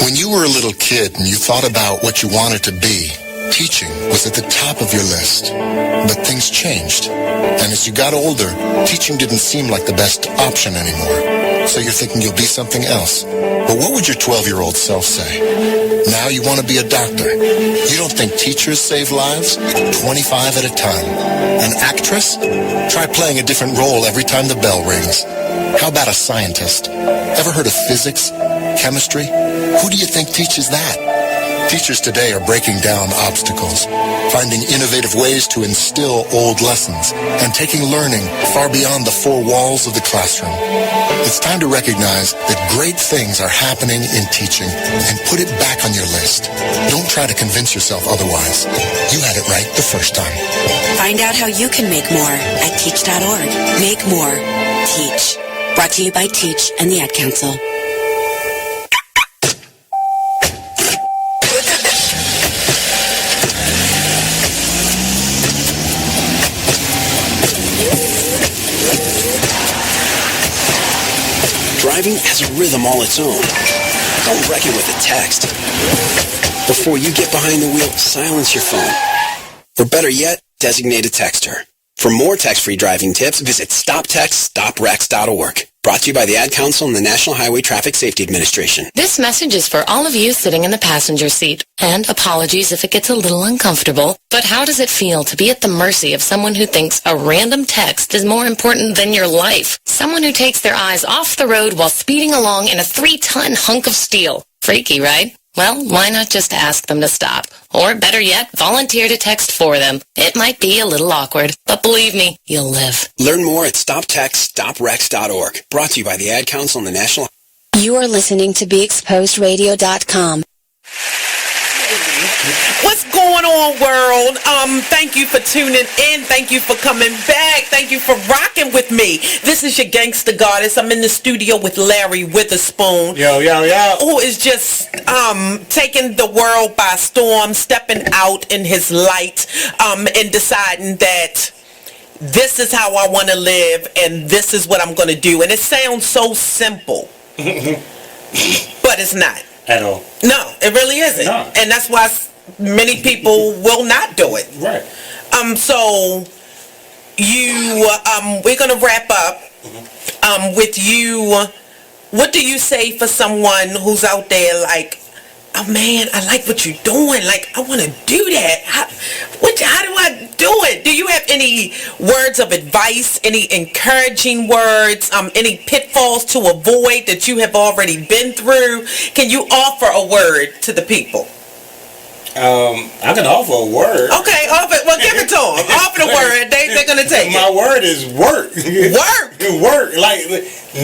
When you were a little kid and you thought about what you wanted to be, teaching was at the top of your list. But things changed. And as you got older, teaching didn't seem like the best option anymore. So you're thinking you'll be something else. But what would your 12-year-old self say? Now you want to be a doctor. You don't think teachers save lives? 25 at a time. An actress? Try playing a different role every time the bell rings. How about a scientist? Ever heard of physics? Chemistry? Who do you think teaches that? Teachers today are breaking down obstacles, finding innovative ways to instill old lessons, and taking learning far beyond the four walls of the classroom. It's time to recognize that great things are happening in teaching and put it back on your list. Don't try to convince yourself otherwise. You had it right the first time. Find out how you can make more at teach.org. Make more. Teach. Brought to you by Teach and the Ad Council. Driving has a rhythm all its own. Don't wreck it with a text. Before you get behind the wheel, silence your phone. Or better yet, designate a texter. For more text-free driving tips, visit stoptextstoprex.org. Brought to you by the Ad Council and the National Highway Traffic Safety Administration. This message is for all of you sitting in the passenger seat. And apologies if it gets a little uncomfortable. But how does it feel to be at the mercy of someone who thinks a random text is more important than your life? Someone who takes their eyes off the road while speeding along in a 3-ton hunk of steel. Freaky, right? Well, why not just ask them to stop? Or better yet, volunteer to text for them. It might be a little awkward, but believe me, you'll live. Learn more at stoptextstoprex.org. Brought to you by the Ad Council and the National... You are listening to BeExposedRadio.com. What's going on, world? Thank you for tuning in. Thank you for coming back. Thank you for rocking with me. This is your gangster goddess. I'm in the studio with Larry Witherspoon. Yo. Who is just taking the world by storm, stepping out in his light, and deciding that this is how I want to live and this is what I'm going to do. And it sounds so simple, but it's not. At all. No, it really isn't. No. And that's why many people will not do it. Right. So you we're gonna wrap up with you. What do you say for someone who's out there like, oh man, I like what you're doing, like I want to do that. How do I do it? Do you have any words of advice, any encouraging words, any pitfalls to avoid that you have already been through? Can you offer a word to the people? I can offer a word. Okay, offer. Well, give it to them. Offer the word. They're gonna take My it. word is work. Work. Like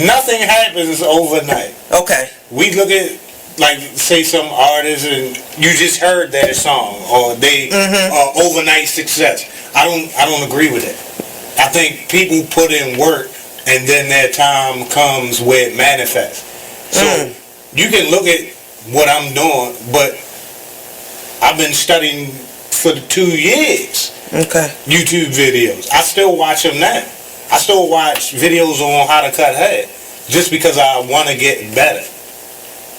nothing happens overnight. Okay. We look at, like, say some artists and you just heard their song or they are overnight success. I don't agree with it. I think people put in work and then their time comes where it manifests. So you can look at what I'm doing, but I've been studying for 2 years. Okay. YouTube videos. I still watch them now. I still watch videos on how to cut hair just because I want to get better.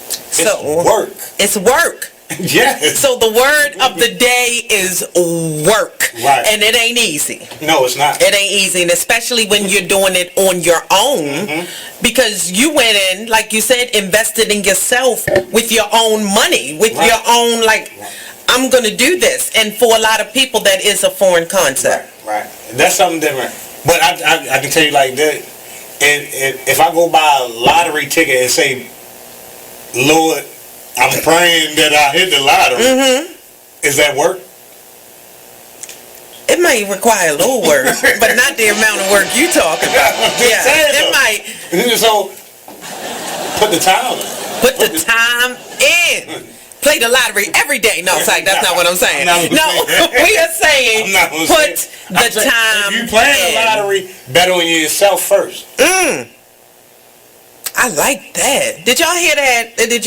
It's work. It's work. Yes. So the word of the day is work. Right. And it ain't easy. No, it's not. It ain't easy, and especially when you're doing it on your own, because you went in, like you said, invested in yourself with your own money, with your own, like, I'm going to do this. And for a lot of people, that is a foreign concept. Right. That's something different. But I can tell you like that, if I go buy a lottery ticket and say, Lord, I'm praying that I hit the lottery, is that work? It might require a little work, but not the amount of work you talking about. Yeah, it might. So, put the time in. Put the time in. Play the lottery every day. No, sorry, that's not what I'm saying. No, we are saying put the time in. If you play the lottery, bet on yourself first. I like that. Did y'all hear that? Did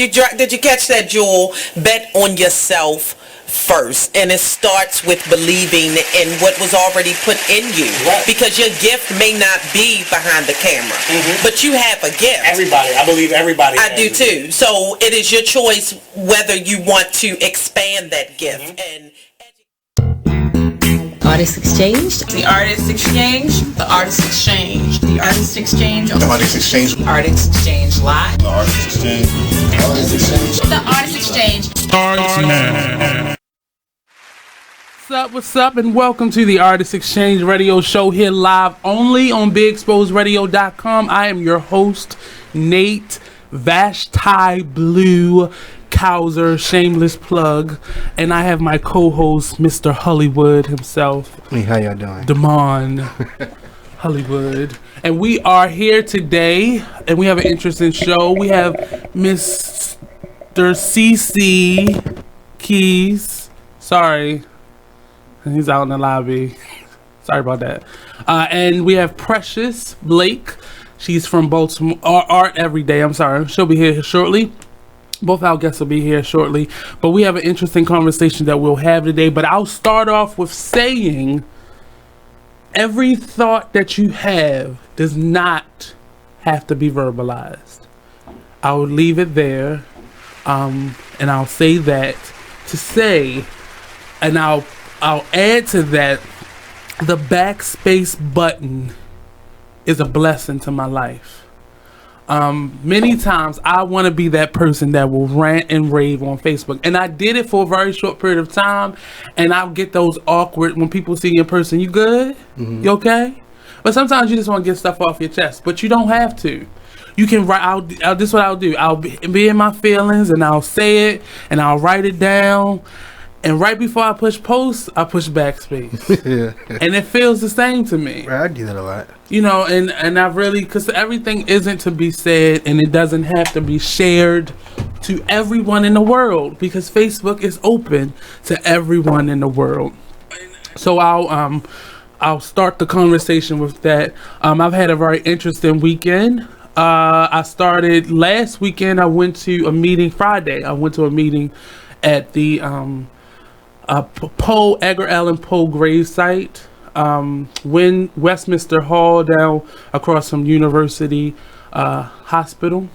you catch that, Jewel? Bet on yourself first, and it starts with believing in what was already put in you. Right. Because your gift may not be behind the camera, but you have a gift. I believe everybody. I do too. So it is your choice whether you want to expand that gift. And Artist Exchange. The Artist Exchange. The Artist Exchange. The Artist Exchange. The Artist Exchange. Artist Exchange Live. The Artist Exchange. The Artist Exchange. The Artist Exchange. What's up, and welcome to the Artist Exchange Radio Show here live only on BigExposedRadio.com. I am your host, Nate VashtiBlue Couser, shameless plug, and I have my co-host, Mr. Hollywood himself. Hey, how y'all doing? Damonn Hollywood. And we are here today, and we have an interesting show. We have Mr. CiCe, Keyz. Sorry. He's out in the lobby. Sorry about that. And we have Precious Blake. She's from Baltimore. Art Every Day. I'm sorry. She'll be here shortly. Both our guests will be here shortly. But we have an interesting conversation that we'll have today. But I'll start off with saying every thought that you have does not have to be verbalized. I'll leave it there. And I'll say that to say, and I'll add to that, the backspace button is a blessing to my life. Many times I want to be that person that will rant and rave on Facebook. And I did it for a very short period of time. And I'll get those awkward when people see you in person. You good? Mm-hmm. You okay? But sometimes you just want to get stuff off your chest. But you don't have to. You can write. This is what I'll do. I'll be in my feelings and I'll say it and I'll write it down. And right before I push post, I push backspace. Yeah. And it feels the same to me. Right, I do that a lot. You know, and I really, because everything isn't to be said and it doesn't have to be shared to everyone in the world, because Facebook is open to everyone in the world. So I'll start the conversation with that. I've had a very interesting weekend. I started last weekend. I went to a meeting Friday. I went to a meeting at the Edgar Allan Poe grave site, Westminster Hall, down across from University Hospital.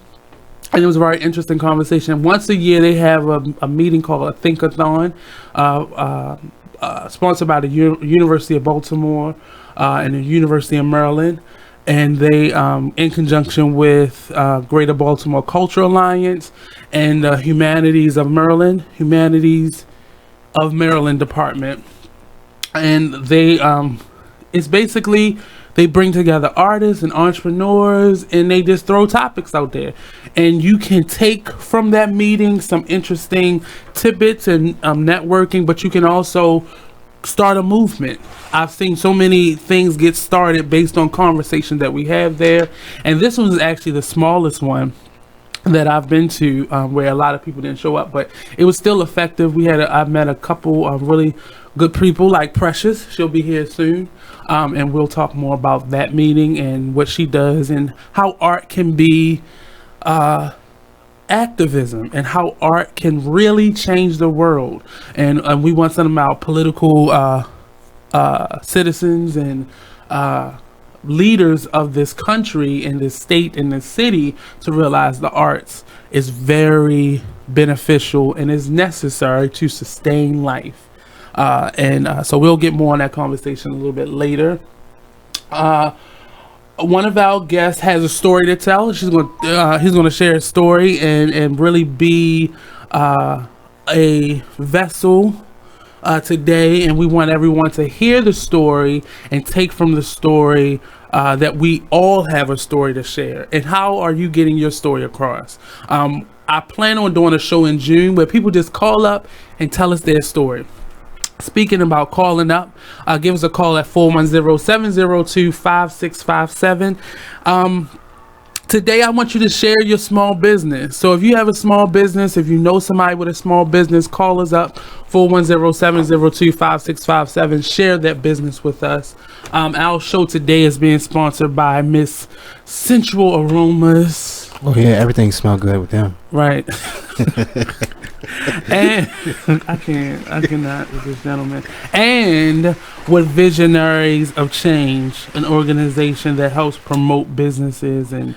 And it was a very interesting conversation. Once a year, they have a meeting called a Think-a-thon, sponsored by the University of Baltimore and the University of Maryland. And they, in conjunction with Greater Baltimore Cultural Alliance and Humanities of Maryland Department, and they it's basically they bring together artists and entrepreneurs, and they just throw topics out there, and you can take from that meeting some interesting tidbits and networking, but you can also start a movement. I've seen so many things get started based on conversation that we have there, and this one is actually the smallest one that I've been to, where a lot of people didn't show up, but it was still effective. I've met a couple of really good people like Precious. She'll be here soon, and we'll talk more about that meeting and what she does and how art can be activism and how art can really change the world. And we want some of our political citizens and leaders of this country and this state and this city to realize the arts is very beneficial and is necessary to sustain life. So we'll get more on that conversation a little bit later. One of our guests has a story to tell. He's going to share a story and really be a vessel today, and we want everyone to hear the story and take from the story that we all have a story to share. And how are you getting your story across? I plan on doing a show in June where people just call up and tell us their story. Speaking about calling up, give us a call at 410-702-5657. Today, I want you to share your small business. So if you have a small business, if you know somebody with a small business, call us up, 410-702-5657. Share that business with us. Our show today is being sponsored by Miss Sensual Aromas. Oh, yeah, everything smells good with them. Right. And I cannot with this gentleman. And with Visionaries of Change, an organization that helps promote businesses and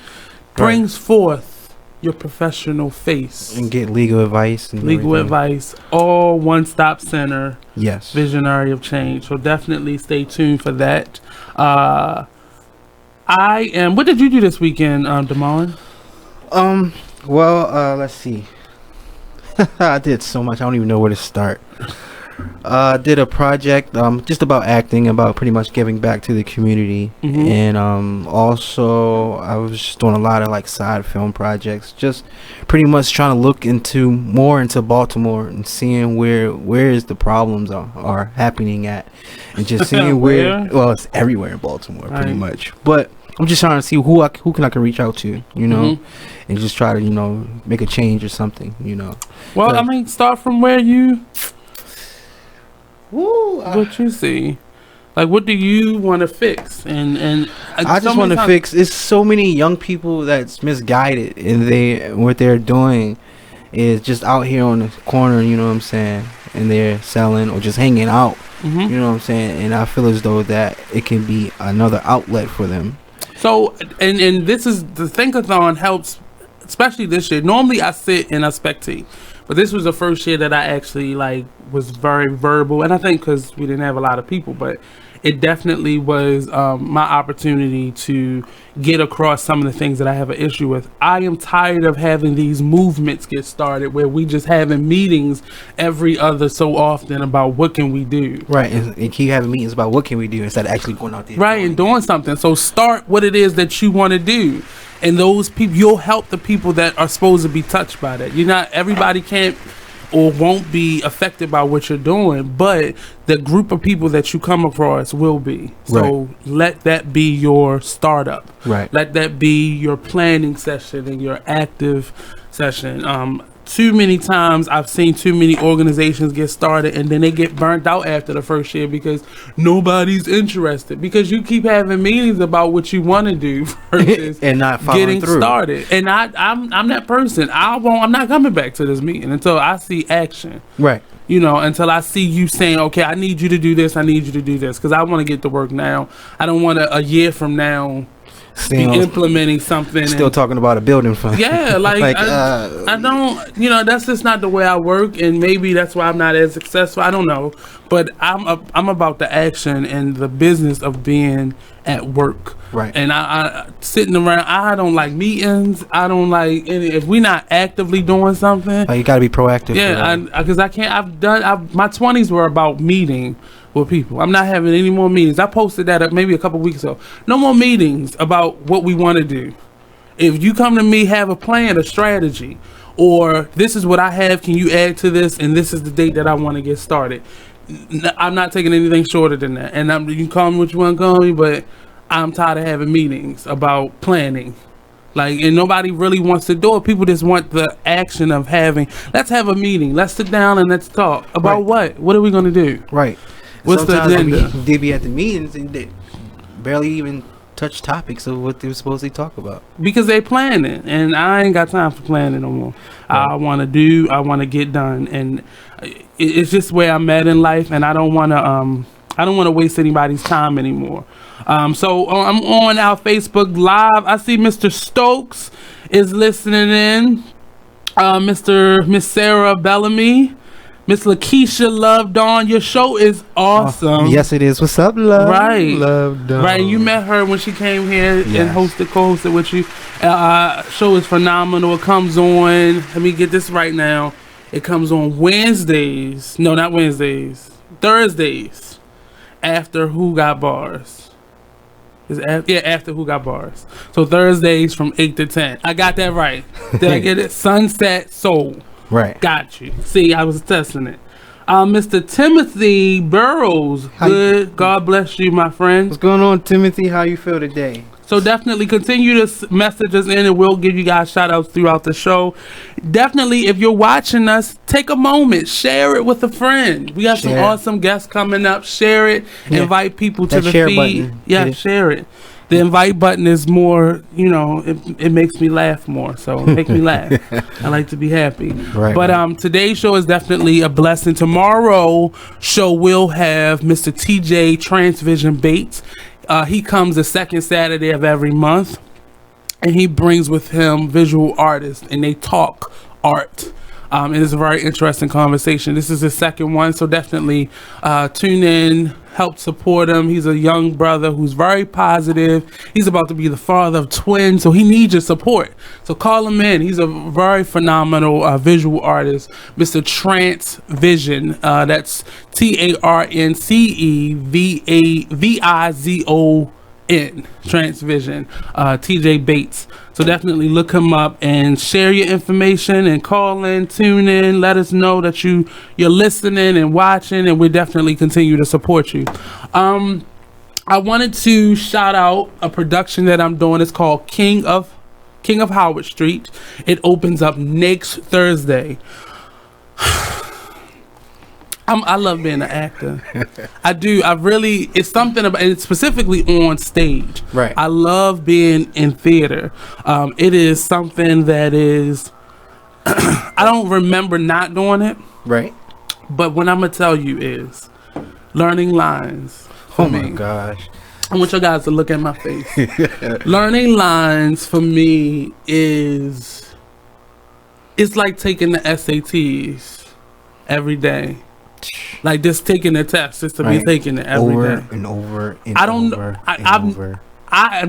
brings forth your professional face and get legal advice. And legal everything. advice, all one-stop center. Yes. Visionary of Change. So definitely stay tuned for that. What did you do this weekend, Damonn? Well, let's see. I did so much. I don't even know where to start. Did a project just about acting, about pretty much giving back to the community, and also I was just doing a lot of like side film projects, just pretty much trying to look more into Baltimore and seeing where is the problems are happening at, and just seeing where well, it's everywhere in Baltimore pretty much, but I'm just trying to see who I can reach out to, and just try to make a change or something, Well, I mean, start from where you. What you see, like, what do you want to fix? And I just want to fix. It's so many young people that's misguided, and what they're doing is just out here on the corner. You know what I'm saying? And they're selling or just hanging out. You know what I'm saying? And I feel as though that it can be another outlet for them. So, and this is the Thinkathon helps, especially this year. Normally, I sit and I spectate. But this was the first year that I actually was very verbal, and I think because we didn't have a lot of people, but it definitely was my opportunity to get across some of the things that I have an issue with. I am tired of having these movements get started where we just having meetings every other so often about what can we do. Right, and keep having meetings about what can we do instead of actually going out there. Right, and doing something. So start what it is that you want to do. And those people, you'll help the people that are supposed to be touched by that. Everybody can't or won't be affected by what you're doing, but the group of people that you come across will be. So let that be your startup. Right. Let that be your planning session and your active session. Too many times I've seen too many organizations get started and then they get burnt out after the first year because nobody's interested, because you keep having meetings about what you want to do versus and not getting through. started. And I'm that person. I'm not coming back to this meeting until I see action. Right. Until I see you saying, okay, I need you to do this, I need you to do this, because I want to get to work now. I don't want a year from now be implementing something. Still talking about a building fund. Yeah, I don't, that's just not the way I work, and maybe that's why I'm not as successful. I don't know, but I'm about the action and the business of being at work. Right. And I sitting around, I don't like meetings. I don't like if we're not actively doing something. You got to be proactive. Yeah, because I can't. My 20s were about meeting with people. I'm not having any more meetings. I posted that up maybe a couple weeks ago. No more meetings about what we want to do. If you come to me, have a plan, a strategy, or this is what I have, can you add to this, and this is the date that I want to get started. I'm not taking anything shorter than that. And you can call me what you want to call me, but I'm tired of having meetings about planning. And nobody really wants to do it. People just want the action of let's have a meeting. Let's sit down and let's talk about what? What are we going to do? Right. What's the agenda? They be at the meetings and they barely even touch topics of what they were supposed to talk about. Because they planning, and I ain't got time for planning no more. Right. I want to get done, and it's just where I'm at in life, and I don't want to waste anybody's time anymore. So I'm on our Facebook Live. I see Mr. Stokes is listening in. Miss Sarah Bellamy. Miss Lakeisha Love Dawn, your show is awesome. Yes, it is. What's up, Love? Right. Love Dawn. Right, you met her when she came here and co-hosted with you. Show is phenomenal. It comes on, let me get this right now. It comes on Wednesdays. No, not Wednesdays. Thursdays. After Who Got Bars. After Who Got Bars. So Thursdays from 8 to 10. I got that right. Did I get it? Sunset Soul. Right. Got you. See, I was testing it. Mr. Timothy Burrows. Good. God bless you, my friend. What's going on, Timothy? How you feel today? So definitely continue to message us in, and we'll give you guys shout outs throughout the show. Definitely, if you're watching us, take a moment, share it with a friend. We got some awesome guests coming up. Share it. Invite people to the feed. Button. Share it. The invite button is more, it makes me laugh more. So make me laugh. I like to be happy. Right, But today's show is definitely a blessing. Tomorrow show will have Mr. TJ Transvision Bates. He comes the second Saturday of every month, and he brings with him visual artists, and they talk art. And it's a very interesting conversation. This is the second one, so definitely tune in, help support him. He's a young brother who's very positive. He's about to be the father of twins, so he needs your support. So call him in. He's a very phenomenal visual artist, Mr. Transvision. That's TRNCEVIZON, Transvision, TJ Bates. So definitely look him up and share your information and call in, tune in, let us know that you're listening and watching, and we definitely continue to support you. I wanted to shout out a production that I'm doing. It's called King of Howard Street. It opens up next Thursday. I love being an actor. I do. It's something about, and it's specifically on stage. Right. I love being in theater. It is something that is, I don't remember not doing it. Right. But what I'm going to tell you is learning lines. Oh my gosh. I want you guys to look at my face. Learning lines for me it's like taking the SATs every day. Like just taking the test, just to be taking it every day. And over and I'm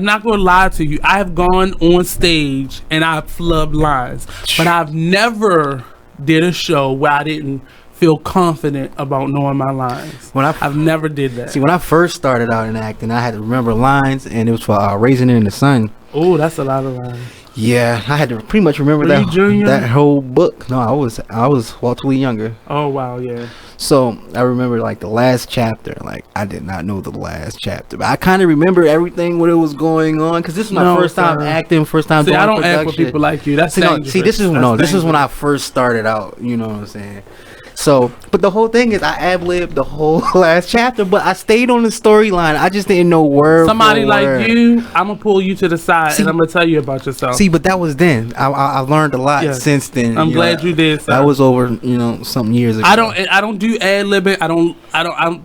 not gonna lie to you. I have gone on stage and I've flubbed lines, but I've never did a show where I didn't feel confident about knowing my lines. I've never did that. See, when I first started out in acting, I had to remember lines, and it was for Raising in the Sun. Oh, that's a lot of lines. Yeah, I had to pretty much remember that whole book. No, I was relatively younger. Oh wow, yeah. So I remember like the last chapter. Like I did not know the last chapter, but I kind of remember everything what it was going on because this is my first time acting, first time doing production. I don't act with people like you. That's dangerous. This is when I first started out. You know what I'm saying? So, but the whole thing is I ad-libbed the whole last chapter, but I stayed on the storyline. I just didn't know word Somebody for like word. you, I'm going to pull you to the side and I'm going to tell you about yourself. See, but that was then. I learned a lot since then. I'm glad you did. That was over, some years ago. I don't do ad-libbing.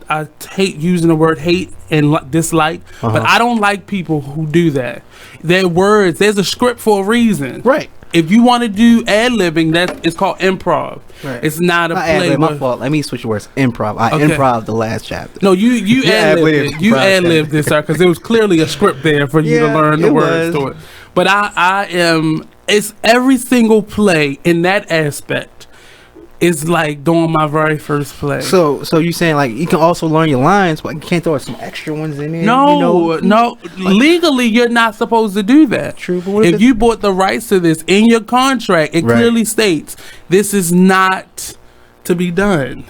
I hate using the word hate and dislike, but I don't like people who do that. Their words, there's a script for a reason. Right. If you want to do ad-libbing, it's called improv. Right. It's not a play. My fault. Let me switch the words. Improv. I improv the last chapter. No, you ad-libbed. You ad-libbed this, sir, because there was clearly a script there for you to learn the words to it. But it's every single play in that aspect is like doing my very first play. So you saying like you can also learn your lines, but you can't throw some extra ones in there? No. Legally, you're not supposed to do that. True. But if you bought the rights to this in your contract, it clearly states this is not to be done.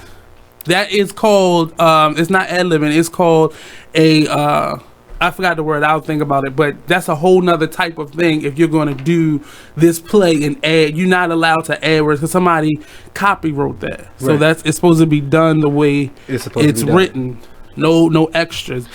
That is called. It's not ad-libbing. It's called a. I forgot the word. I'll think about it. But that's a whole nother type of thing. If you're going to do this play and add, you're not allowed to add words because somebody copy wrote that. So it's supposed to be done the way it's written. No extras.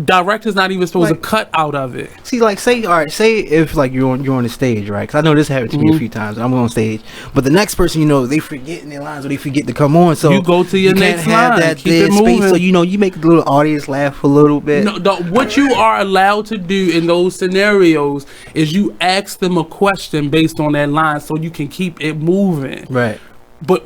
Director's not even supposed to cut out of it. See, like say if like you're on the stage, right? Because I know this happened to me a few times. I'm on stage, but the next person, they forget in their lines or they forget to come on. So you go to your next line. That keep it space, moving. so you make the little audience laugh a little bit. No, what you are allowed to do in those scenarios is you ask them a question based on that line, so you can keep it moving. Right.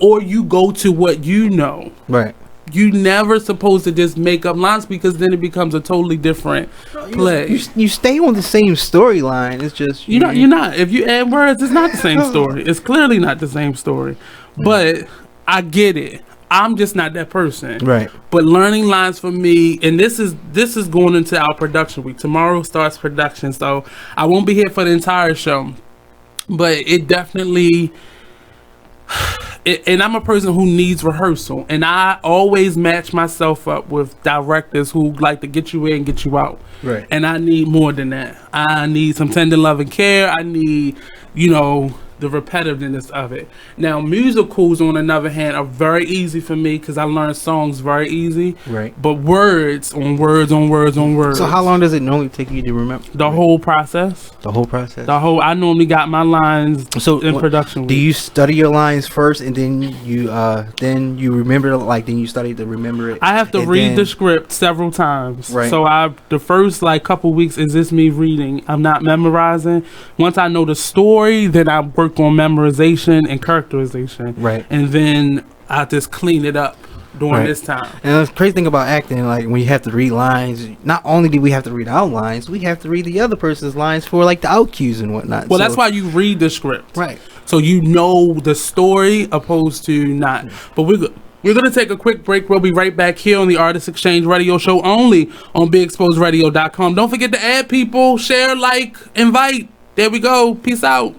Or you go to what you know. Right. You never supposed to just make up lines because then it becomes a totally different play. You stay on the same storyline. It's just you're not. If you add words, it's not the same story. It's clearly not the same story. But I get it. I'm just not that person. Right. But learning lines for me, and this is going into our production week. Tomorrow starts production, so I won't be here for the entire show. But it definitely. And I'm a person who needs rehearsal, and I always match myself up with directors who like to get you in and get you out. Right. And I need more than that. I need some tender love and care. I need, the repetitiveness of it. Now, musicals, on the other hand, are very easy for me because I learn songs very easy. Right. But words on words on words on words. So how long does it normally take you to remember? The whole process. The whole process? I normally got my lines in production. Do you study your lines first and then you remember, like, then you study to remember it? I have to read the script several times. Right. So the first, like, couple weeks is just me reading. I'm not memorizing. Once I know the story, then I work on memorization and characterization. Right. And then I just clean it up during this time. And the crazy thing about acting, like, when you have to read lines, not only do we have to read our lines, we have to read the other person's lines for, like, the out cues and whatnot. Well, that's why you read the script. Right. So you know the story opposed to not. But we're going to take a quick break. We'll be right back here on the Artist Exchange Radio Show, only on BigExposedRadio.com. Don't forget to add people, share, like, invite. There we go. Peace out.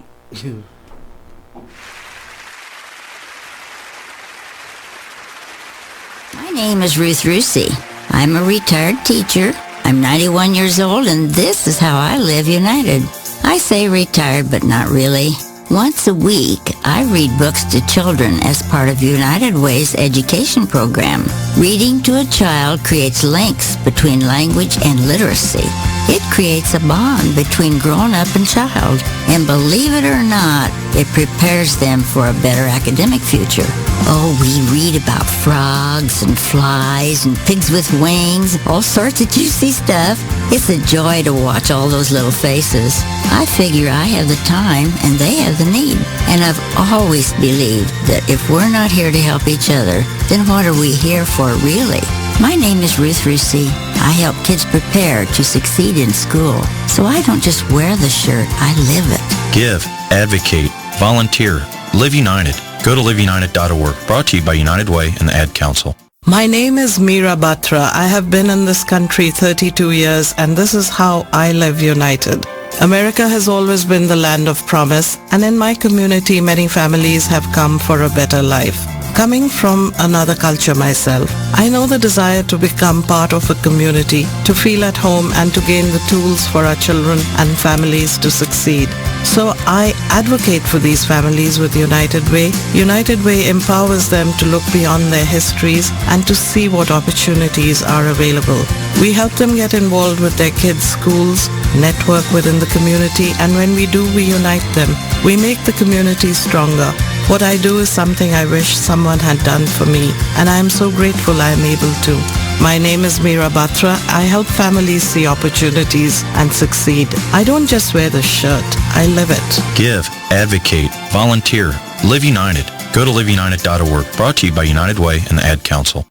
My name is Ruth Rusey. I'm a retired teacher. I'm 91 years old, and this is how I live united. I say retired, but not really. Once a week, I read books to children as part of United Way's education program. Reading to a child creates links between language and literacy. It creates a bond between grown-up and child. And believe it or not, it prepares them for a better academic future. Oh, we read about frogs and flies and pigs with wings, all sorts of juicy stuff. It's a joy to watch all those little faces. I figure I have the time and they have the need. And I've always believed that if we're not here to help each other, then what are we here for really? My name is Ruth Rusey. I help kids prepare to succeed in school. So I don't just wear the shirt, I live it. Give, advocate, volunteer, live united. Go to liveunited.org. Brought to you by United Way and the Ad Council. My name is Meera Batra. I have been in this country 32 years, and this is how I live united. America has always been the land of promise, and in my community, many families have come for a better life. Coming from another culture myself, I know the desire to become part of a community, to feel at home, and to gain the tools for our children and families to succeed. So I advocate for these families with United Way. United Way empowers them to look beyond their histories and to see what opportunities are available. We help them get involved with their kids' schools, network within the community, and when we do, we unite them. We make the community stronger. What I do is something I wish someone had done for me, and I am so grateful I am able to. My name is Meera Batra. I help families see opportunities and succeed. I don't just wear the shirt, I live it. Give, advocate, volunteer, live united. Go to liveunited.org. Brought to you by United Way and the Ad Council.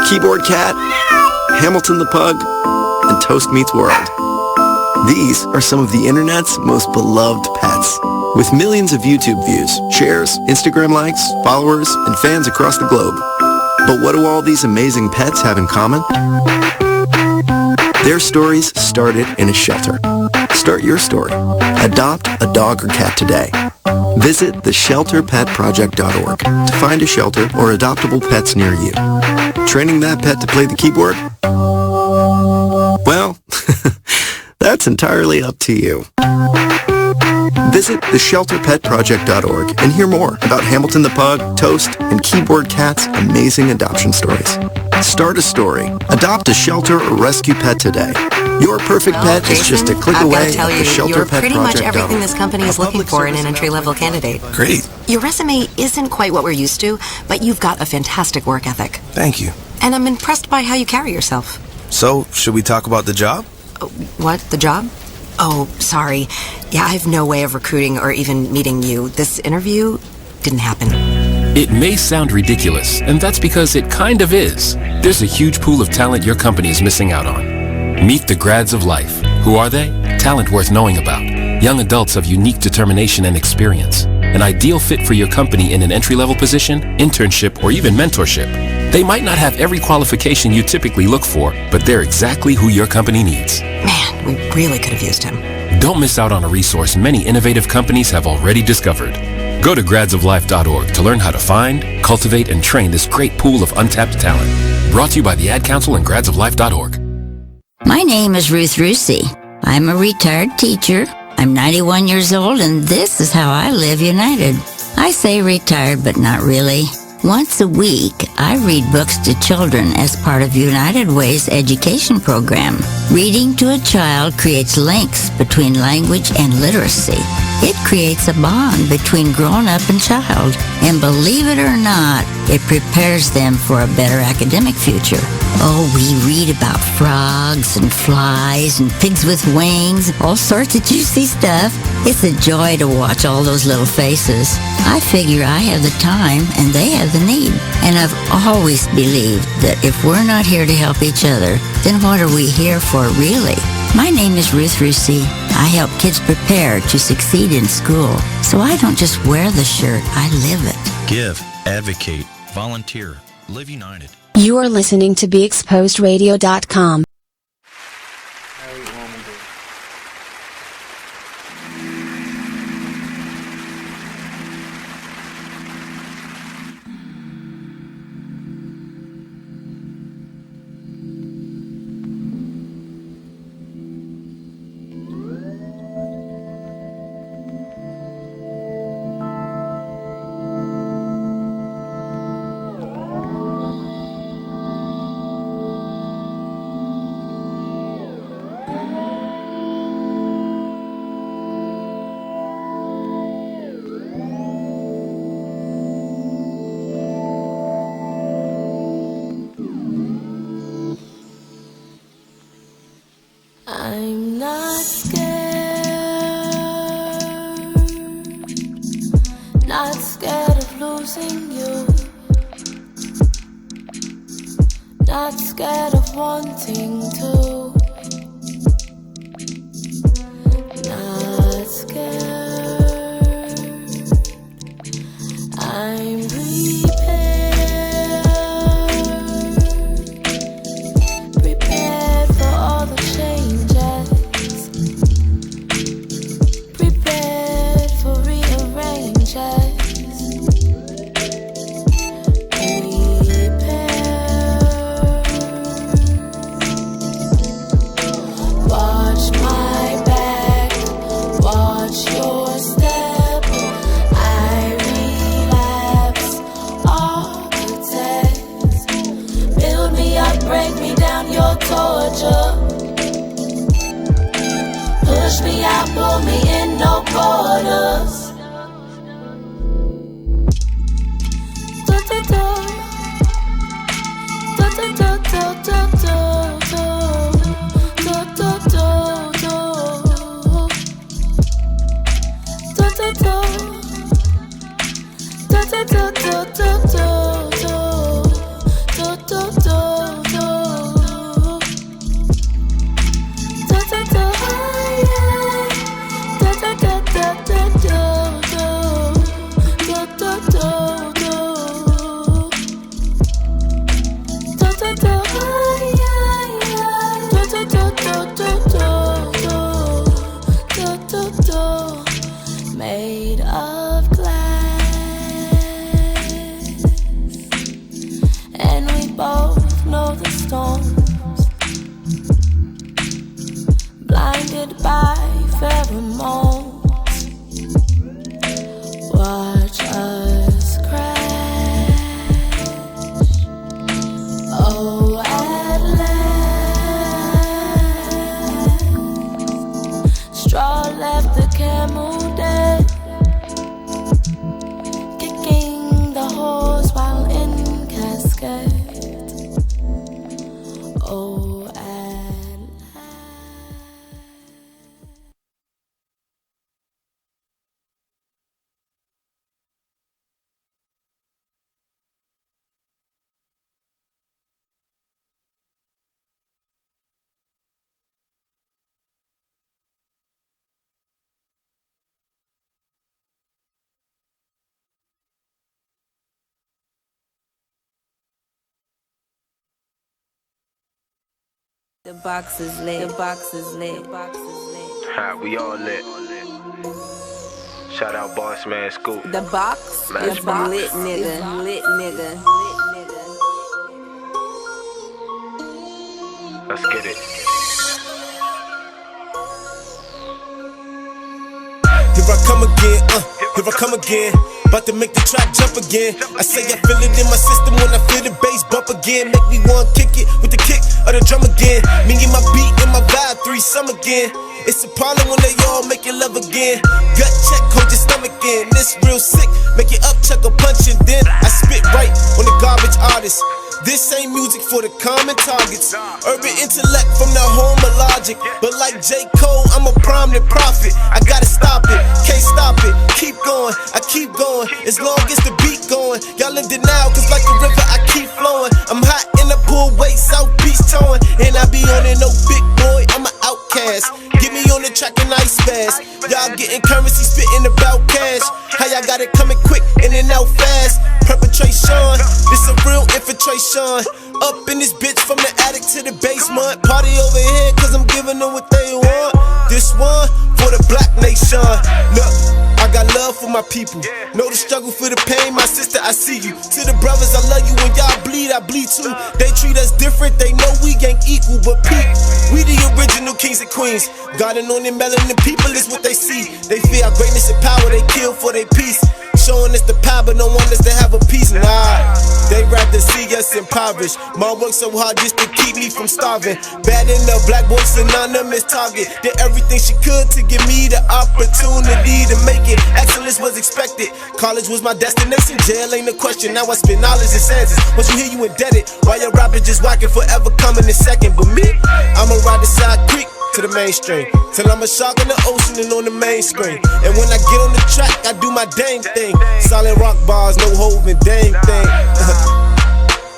Keyboard Cat, Hamilton the Pug, and Toast Meets World. These are some of the internet's most beloved pets. With millions of YouTube views, shares, Instagram likes, followers, and fans across the globe. But what do all these amazing pets have in common? Their stories started in a shelter. Start your story. Adopt a dog or cat today. Visit theshelterpetproject.org to find a shelter or adoptable pets near you. Training that pet to play the keyboard? Well, that's entirely up to you. Visit theshelterpetproject.org and hear more about Hamilton the Pug, Toast, and Keyboard Cat's amazing adoption stories. Start a story. Adopt a shelter or rescue pet today. Your perfect pet is just a click away at theshelterpetproject.org. You're pretty much everything this company is looking for in an entry-level candidate. Great. Your resume isn't quite what we're used to, but you've got a fantastic work ethic. Thank you. And I'm impressed by how you carry yourself. So, should we talk about the job? What? The job? Oh, sorry. Yeah, I have no way of recruiting or even meeting you. This interview didn't happen. It may sound ridiculous, and that's because it kind of is. There's a huge pool of talent your company is missing out on. Meet the grads of life. Who are they? Talent worth knowing about. Young adults of unique determination and experience. An ideal fit for your company in an entry-level position, internship, or even mentorship. They might not have every qualification you typically look for, but they're exactly who your company needs. Man, we really could have used him. Don't miss out on a resource many innovative companies have already discovered. Go to gradsoflife.org to learn how to find, cultivate, and train this great pool of untapped talent. Brought to you by the Ad Council and gradsoflife.org. My name is Ruth Rusey. I'm a retired teacher. I'm 91 years old and this is how I live united. I say retired, but not really. Once a week, I read books to children as part of United Way's education program. Reading to a child creates links between language and literacy. It creates a bond between grown-up and child. And believe it or not, it prepares them for a better academic future. Oh, we read about frogs and flies and pigs with wings, all sorts of juicy stuff. It's a joy to watch all those little faces. I figure I have the time and they have the need. And I've always believed that if we're not here to help each other, then what are we here for really? My name is Ruth Rusey. I help kids prepare to succeed in school. So I don't just wear the shirt, I live it. Give, advocate, volunteer, live united. You are listening to BeExposedRadio.com. I'm not scared, not scared of losing you, not scared of wanting to, not scared. I'm prepared for all the changes, prepared for rearranges, watch my back, watch your step. I relapse architects, build me up, break me down, your torture. Push me out, pull me in, no borders. Made of glass, and we both know the storms, blinded by pheromones. Watch us crash. Oh, at last, straw left the camel dead, kicking the horse while in cascade. Oh, at The box is lit. The box is lit. The box is lit. Ha, we all lit. Shout out Boss Man Scoop. The box Match is box. lit, nigga. Lit, nigga. Let's get it. Here I come again, here I come again. About to make the track jump again. I say I feel it in my system when I feel the bass bump again. Make me want kick it with the kick of the drum again. Me and my beat and my vibe, threesome again. It's a problem when they all make you love again. Gut check, hold your stomach in. This real sick, make it up, chuck a punch and then I spit right on the garbage artist. This ain't music for the common targets. Urban intellect from the home of logic. But like J. Cole, I'm a prominent prophet. I gotta stop it, can't stop it. Keep going, I keep going. As long as the beat going. Y'all in denial, cause like a river I keep flowing. I'm hot in the pool, wait, South Beach towing. And I be on it, no big boy, I'm an outcast. Get me on the track and ice fast. Y'all getting currency, spitting about cash. How y'all got it coming quick, in and out fast. Perpetration, this a real infiltration. Up in this bitch from the attic to the basement. Party over here cause I'm giving them what they want. This one for the black nation. Look, I got love for my people. Know the struggle for the pain, my sister, I see you. To the brothers, I love you. When y'all bleed, I bleed too. They treat us different, they know we ain't equal. But peep, we the original kings and queens. Guarding on them melanin people is what they see. They fear our greatness and power, they kill for their peace. Showing us the power, but no one us to have a peace. Nah, they rather see us impoverished. Mom worked so hard just to keep me from starving. Bad enough, black boy synonymous target. Did everything she could to give me the opportunity to make it. Excellence was expected. College was my destination. Jail ain't a question. Now I spend knowledge and senses. Once you hear you indebted, while your rapper just whacking, forever coming in second. But me, I'ma ride the side creek to the mainstream, till I'm a shark in the ocean and on the main screen. And when I get on the track, I do my dang thing. Solid rock bars, no hovin', dang thing.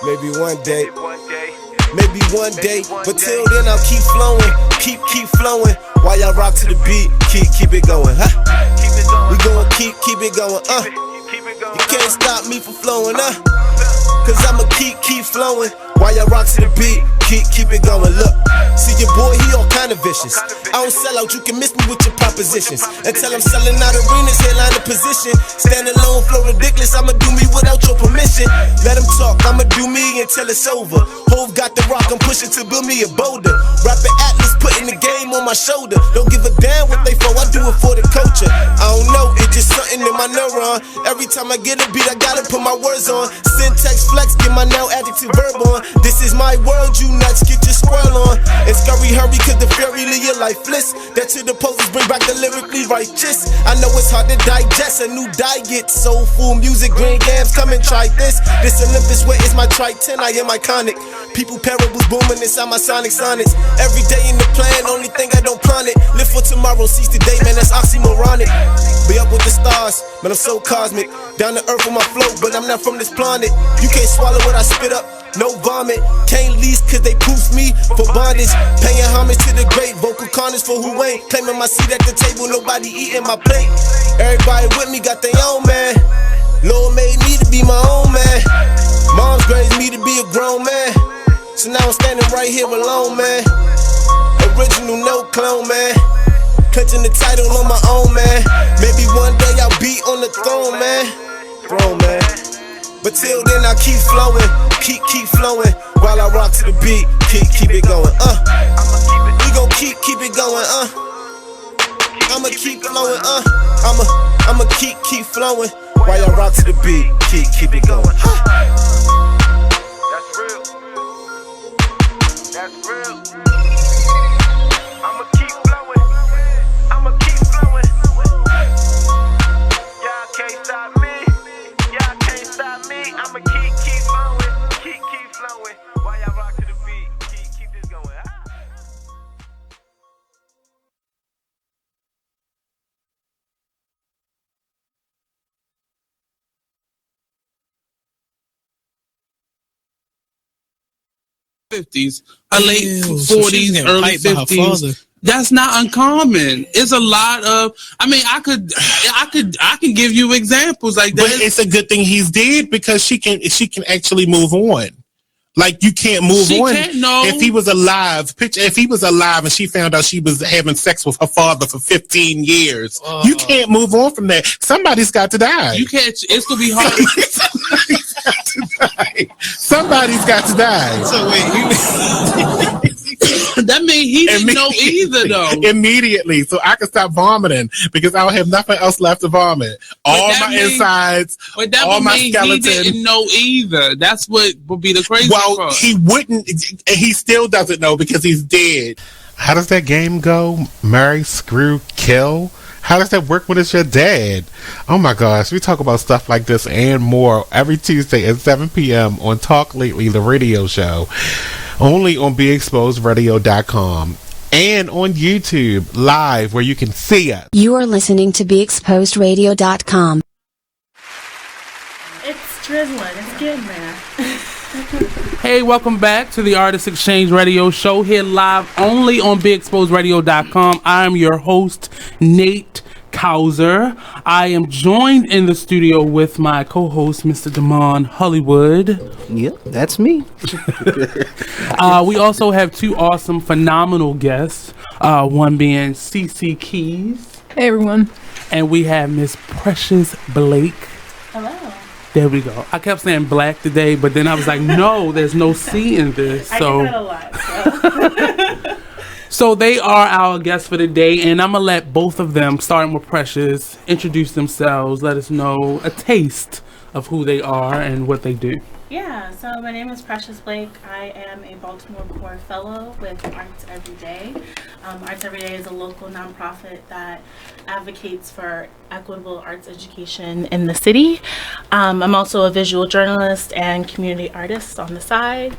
Maybe one day, maybe one day, but till then I'll keep flowing, keep flowing. While y'all rock to the beat, keep it going, huh? We gon' keep it going, You can't stop me from flowing, Cause I'ma keep flowing. While y'all rock to the beat, keep it going. Look, see your boy, he all kind of vicious. I don't sell out, you can miss me with your propositions. Until I'm selling out arenas, headline the position. Stand alone, flow ridiculous, I'ma do me without your permission. Let him talk, I'ma do me until it's over. Hove got the rock, I'm pushing to build me a boulder. Rapping Atlas, putting the game on my shoulder. Don't give a damn what they for, I do it for the culture. I don't know, it's just something in my neuron. Every time I get a beat, I gotta put my words on. Syntax flex, get my now adjective verb on. This is my world, you nuts, get your squirrel on. And scurry, hurry, cause the fury leave your lifeless. That to the posters bring back the lyrically righteous. I know it's hard to digest a new diet. Soulful music, green yams, come and try this. This Olympus, where is my Triton? I am iconic. People parables booming inside my sonic sonnets. Every day in the plan, only thing I don't plan it. Live for tomorrow, seize today, man, that's oxymoronic. Be up with the stars, man, I'm so cosmic. Down to earth with my flow, but I'm not from this planet. You can't swallow what I spit up, no vomit. Can't lease cause they proof me for bondage. Paying homage to the great vocal carnage for who ain't. Claiming my seat at the table, nobody eating my plate. Everybody with me got their own man. Lord made me to be my own man. Mom's raised me to be a grown man. So now I'm standing right here alone, man. Original, no clone, man. Clutching the title on my own, man. Maybe one day I'll be on the throne, man. But till then I keep flowing, keep flowing. While I rock to the beat, keep it going, We gon' keep it going, I'ma keep flowing, I'ma keep flowing. While I rock to the beat, keep it going, That's real. I'ma keep flowing. Y'all can't stop me. I'ma keep flowing. While y'all rock to the beat, keep this going. '50s, a late '40s, early '50s. That's not uncommon. It's a lot of. I mean, I can give you examples like that. But it's a good thing he's dead because she can actually move on. Like you can't move on. If he was alive, if he was alive and she found out she was having sex with her father for 15 years, you can't move on from that. Somebody's got to die. You can't. It's gonna be hard. Somebody's got to die. So wait, That means he didn't know either, though. Immediately, so I could stop vomiting because I would have nothing else left to vomit. All my insides, but that all would my mean skeleton. He didn't know either. That's what would be the crazy part. He wouldn't. He still doesn't know because he's dead. How does that game go? Marry, screw, kill? How does that work when it's your dad? Oh my gosh, we talk about stuff like this and more every Tuesday at 7 p.m. on Talk Lately, the radio show. Only on BeExposedRadio.com and on YouTube live where you can see us. You are listening to BeExposedRadio.com. It's drizzling. It's getting there. Hey, welcome back to the Artist Exchange Radio Show here live only on BeExposedRadio.com. I am your host, Nate Couser. I am joined in the studio with my co-host, Mr. Damonn Hollywood. Yep, that's me. We also have two awesome, phenomenal guests. One being CiCe Keyz. Hey, everyone. And we have Miss Precious Blake. Hello. There we go. I kept saying black today, but then I was like, no, there's no C in this. So. I get that a lot. So. So they are our guests for the day, and I'm going to let both of them, starting with Precious, introduce themselves, let us know a taste of who they are and what they do. Yeah, so my name is Precious Blake. I am a Baltimore Core Fellow with Arts Every Day. Arts Every Day is a local nonprofit that advocates for equitable arts education in the city. I'm also a visual journalist and community artist on the side.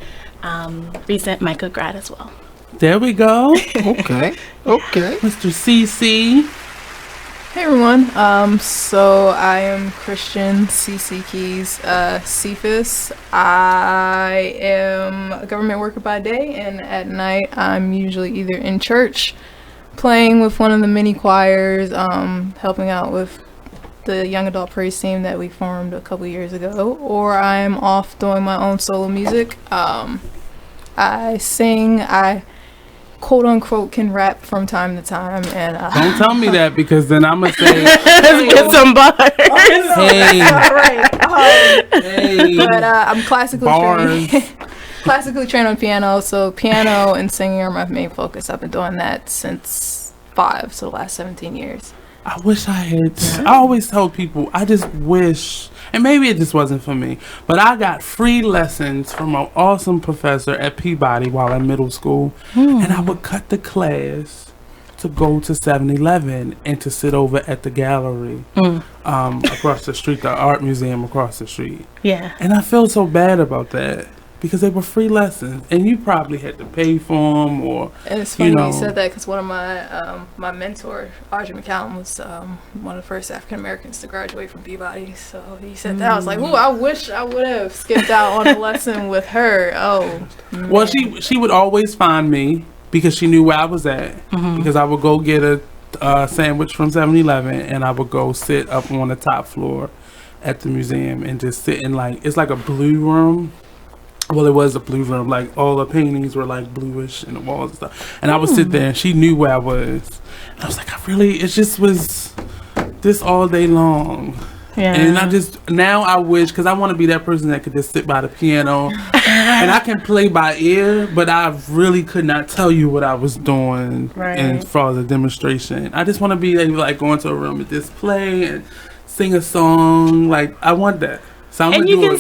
Recent MICA grad as well. There we go. Okay. Mr. CiCe. Hey, everyone. So I am Christian CiCe Keyz, CFIS. I am a government worker by day, and at night I'm usually either in church, playing with one of the mini choirs, helping out with the young adult praise team that we formed a couple years ago, or I'm off doing my own solo music. I sing, I quote unquote can rap from time to time, and don't tell me that, because then I'm gonna say let's get some bars. Hey. All right. Hey. But I'm classically trained on piano, so piano and singing are my main focus. I've been doing that since 5, so the last 17 years. I wish I had. I always tell people, I just wish, and maybe it just wasn't for me, but I got free lessons from an awesome professor at Peabody while in middle school, and I would cut the class to go to 7-Eleven and to sit over at the gallery across the street, the art museum across the street. Yeah. And I feel so bad about that, because they were free lessons, and you probably had to pay for them, or and it's funny you said that, because one of my my mentor, Audrey McCallum, was one of the first African Americans to graduate from Peabody. So he said that. I was like, ooh, I wish I would have skipped out on a lesson with her. Oh, man. Well, she would always find me because she knew where I was at. Because I would go get a sandwich from 7-Eleven, and I would go sit up on the top floor at the museum and just sit in, like, it's like a blue room. Well, it was a blue room. Like, all the paintings were like bluish in the walls and stuff. And I would sit there, and she knew where I was. And I was like, it just was this all day long. Yeah. And now I wish, because I want to be that person that could just sit by the piano. And I can play by ear, but I really could not tell you what I was doing as far as a demonstration. I just want to be able to, like, go into a room and just play and sing a song. Like, I want that. So and you can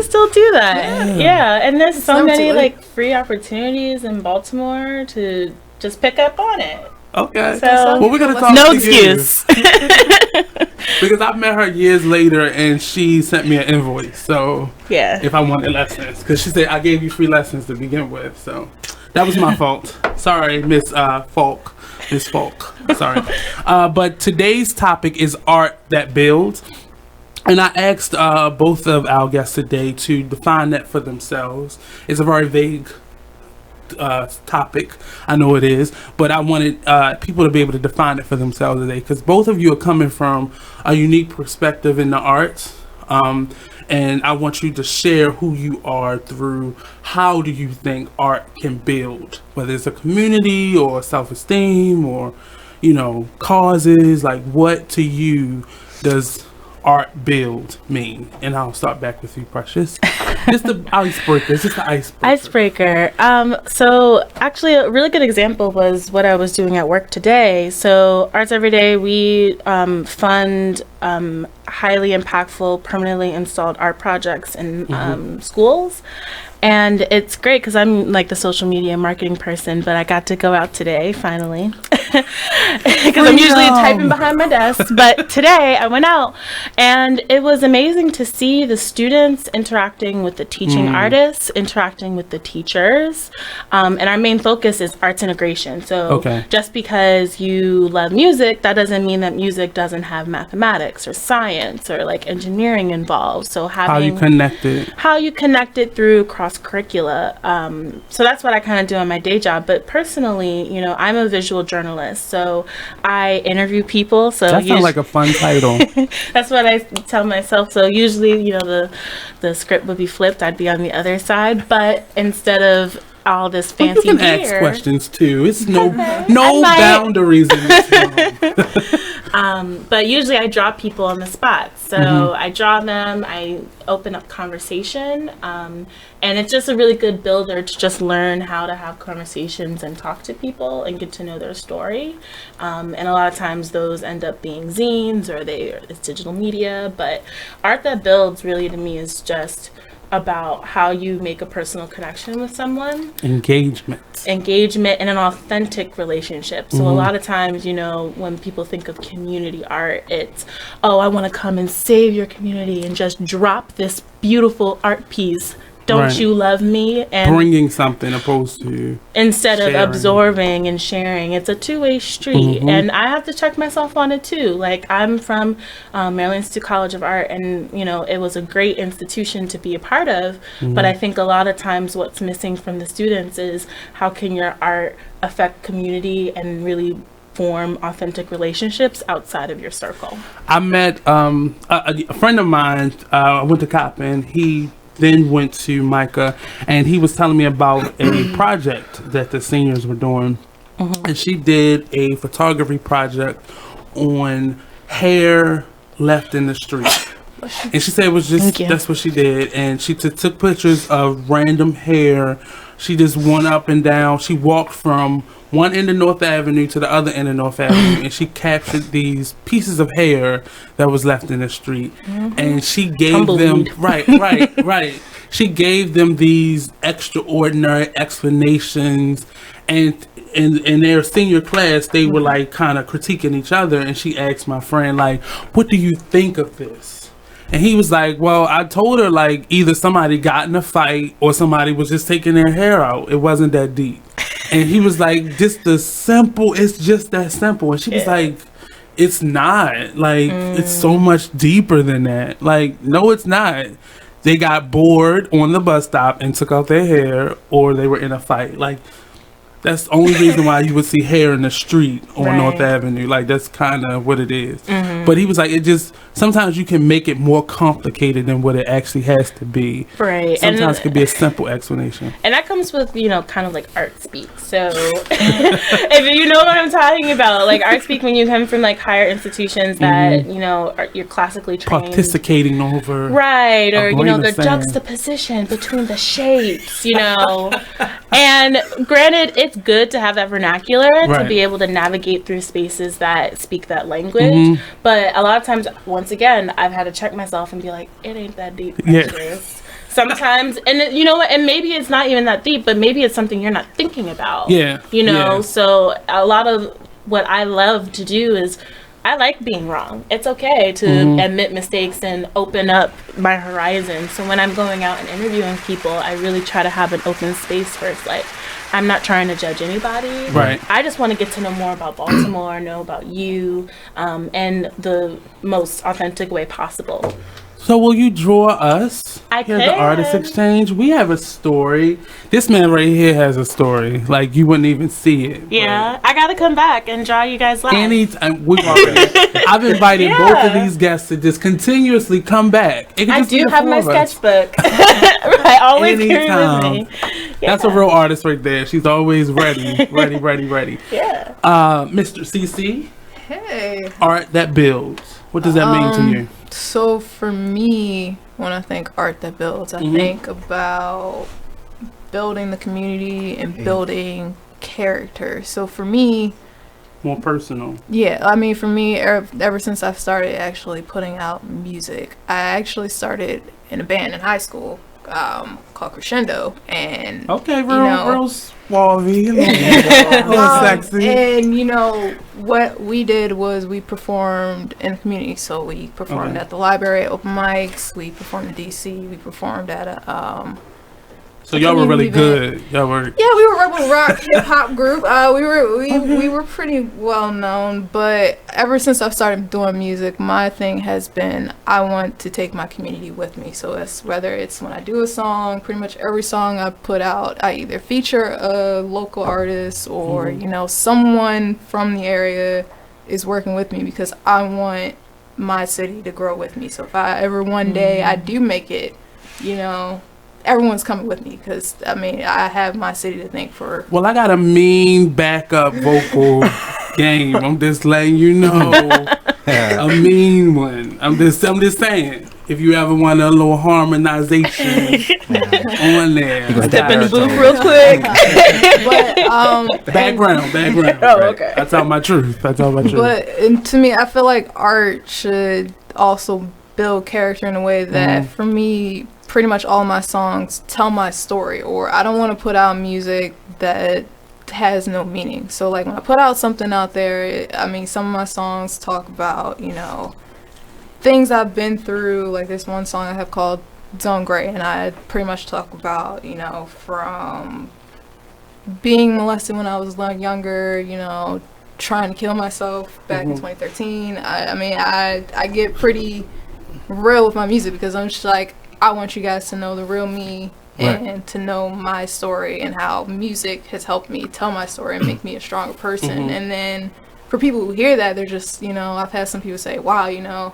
still do that. Yeah. And there's so many like free opportunities in Baltimore to just pick up on it. Okay. So well, we're gonna talk. No to excuse. Because I met her years later, and she sent me an invoice. So yeah, if I wanted lessons, because she said I gave you free lessons to begin with. So that was my fault. Sorry, Miss Falk. Miss Falk. Sorry. But today's topic is art that builds. And I asked both of our guests today to define that for themselves. It's a very vague topic, I know it is, but I wanted people to be able to define it for themselves today, because both of you are coming from a unique perspective in the arts, and I want you to share who you are through how do you think art can build, whether it's a community or self-esteem or, causes. Like, what to you does art build mean? And I'll start back with you, Precious. Just the icebreaker. Just the icebreaker. So actually a really good example was what I was doing at work today. So Arts Every Day, we fund highly impactful, permanently installed art projects in schools. And it's great because I'm like the social media marketing person, but I got to go out today, finally. Because I'm usually typing behind my desk. But today I went out, and it was amazing to see the students interacting with the teaching artists, interacting with the teachers. And our main focus is arts integration. So just because you love music, that doesn't mean that music doesn't have mathematics or science or like engineering involved. So having how you connect it through cross curricula. So that's what I kind of do on my day job. But personally, you know, I'm a visual journalist, so I interview people. So that sounds like a fun title. That's what I tell myself. So usually, you know, the script would be flipped. I'd be on the other side, but instead of all this fancy you can ask questions too. It's no boundaries in this room. But usually I draw people on the spot. So I draw them, I open up conversation, and it's just a really good builder to just learn how to have conversations and talk to people and get to know their story. And a lot of times those end up being zines or it's digital media. But art that builds really to me is just about how you make a personal connection with someone. Engagement and an authentic relationship. So a lot of times, you know, when people think of community art, it's, oh, I want to come and save your community and just drop this beautiful art piece. Don't you love me? And bringing something opposed to instead sharing. of absorbing and sharing. It's a two-way street, and I have to check myself on it too. Like, I'm from Maryland Institute College of Art, and you know, it was a great institution to be a part of, but I think a lot of times what's missing from the students is how can your art affect community and really form authentic relationships outside of your circle. I met a friend of mine. I went to Coppin. He then went to Micah, and he was telling me about a project that the seniors were doing. And she did a photography project on hair left in the street. And she said it was just, that's what she did. And she took pictures of random hair. She just went up and down. She walked from one end of North Avenue to the other end of North Avenue, and she captured these pieces of hair that was left in the street. And she gave them, right. She gave them these extraordinary explanations, and in their senior class, they were like kind of critiquing each other. And she asked my friend, like, what do you think of this? And he was like, well, I told her, like, either somebody got in a fight or somebody was just taking their hair out. It wasn't that deep. And he was like, it's just that simple. And she was like, it's not. Like, it's so much deeper than that. Like, no, it's not. They got bored on the bus stop and took out their hair, or they were in a fight. Like, that's the only reason why you would see hair in the street on North Avenue. Like, that's kind of what it is. But he was like, sometimes you can make it more complicated than what it actually has to be. Right. Sometimes it could be a simple explanation. And that comes with, you know, kind of like art speak. So if you know what I'm talking about, like art speak when you come from like higher institutions that, you know, you're classically trained. Participating over. Right. Or, you know, the juxtaposition between the shapes, you know. And granted, it's good to have that vernacular to be able to navigate through spaces that speak that language. But a lot of times, once again, I've had to check myself and be like, it ain't that deep. Sometimes, and you know what, and maybe it's not even that deep, but maybe it's something you're not thinking about. You know, so a lot of what I love to do is I like being wrong. It's okay to admit mistakes and open up my horizon. So when I'm going out and interviewing people, I really try to have an open space first. Like, I'm not trying to judge anybody. I just want to get to know more about Baltimore, know about you, and the most authentic way possible. So will you draw us? I can. The Artist Exchange. We have a story. This man right here has a story. Like, you wouldn't even see it. Yeah, I gotta come back and draw you guys live. Anytime. I've invited both of these guests to just continuously come back. I do have my sketchbook. I always carry with me. That's a real artist right there. She's always ready. ready. Yeah. Mr. CiCe. Hey. Art that builds. What does that mean to you? So for me, when I think art that builds, I think about building the community and building character. So for me, more personal. Yeah, I mean, for me, ever since I've started actually putting out music, I actually started in a band in high school called Crescendo, and real suave, real sexy. And what we did was we performed in the community. So we performed at the library at open mics. We performed in DC. We performed at a So y'all were really good. Y'all were. Yeah, we were a rebel rock hip hop group. We were pretty well known, but ever since I've started doing music, my thing has been I want to take my community with me. So whether it's when I do a song, pretty much every song I put out, I either feature a local artist or someone from the area is working with me because I want my city to grow with me. So if I ever one day I do make it, everyone's coming with me because I have my city to thank for. Well, I got a mean backup vocal game. I'm just letting you know, a mean one. I'm just saying. If you ever want a little harmonization on there, step in the booth real quick. Background. Oh, okay. I tell my truth. But to me, I feel like art should also build character in a way that, for me, pretty much all my songs tell my story, or I don't want to put out music that has no meaning. So like when I put out something out there, some of my songs talk about, things I've been through. Like this one song I have called Zone Gray, and I pretty much talk about, from being molested when I was younger, trying to kill myself back in 2013. I get pretty real with my music because I'm just like, I want you guys to know the real me and to know my story and how music has helped me tell my story and make me a stronger person. And then for people who hear that, they're just, I've had some people say, wow,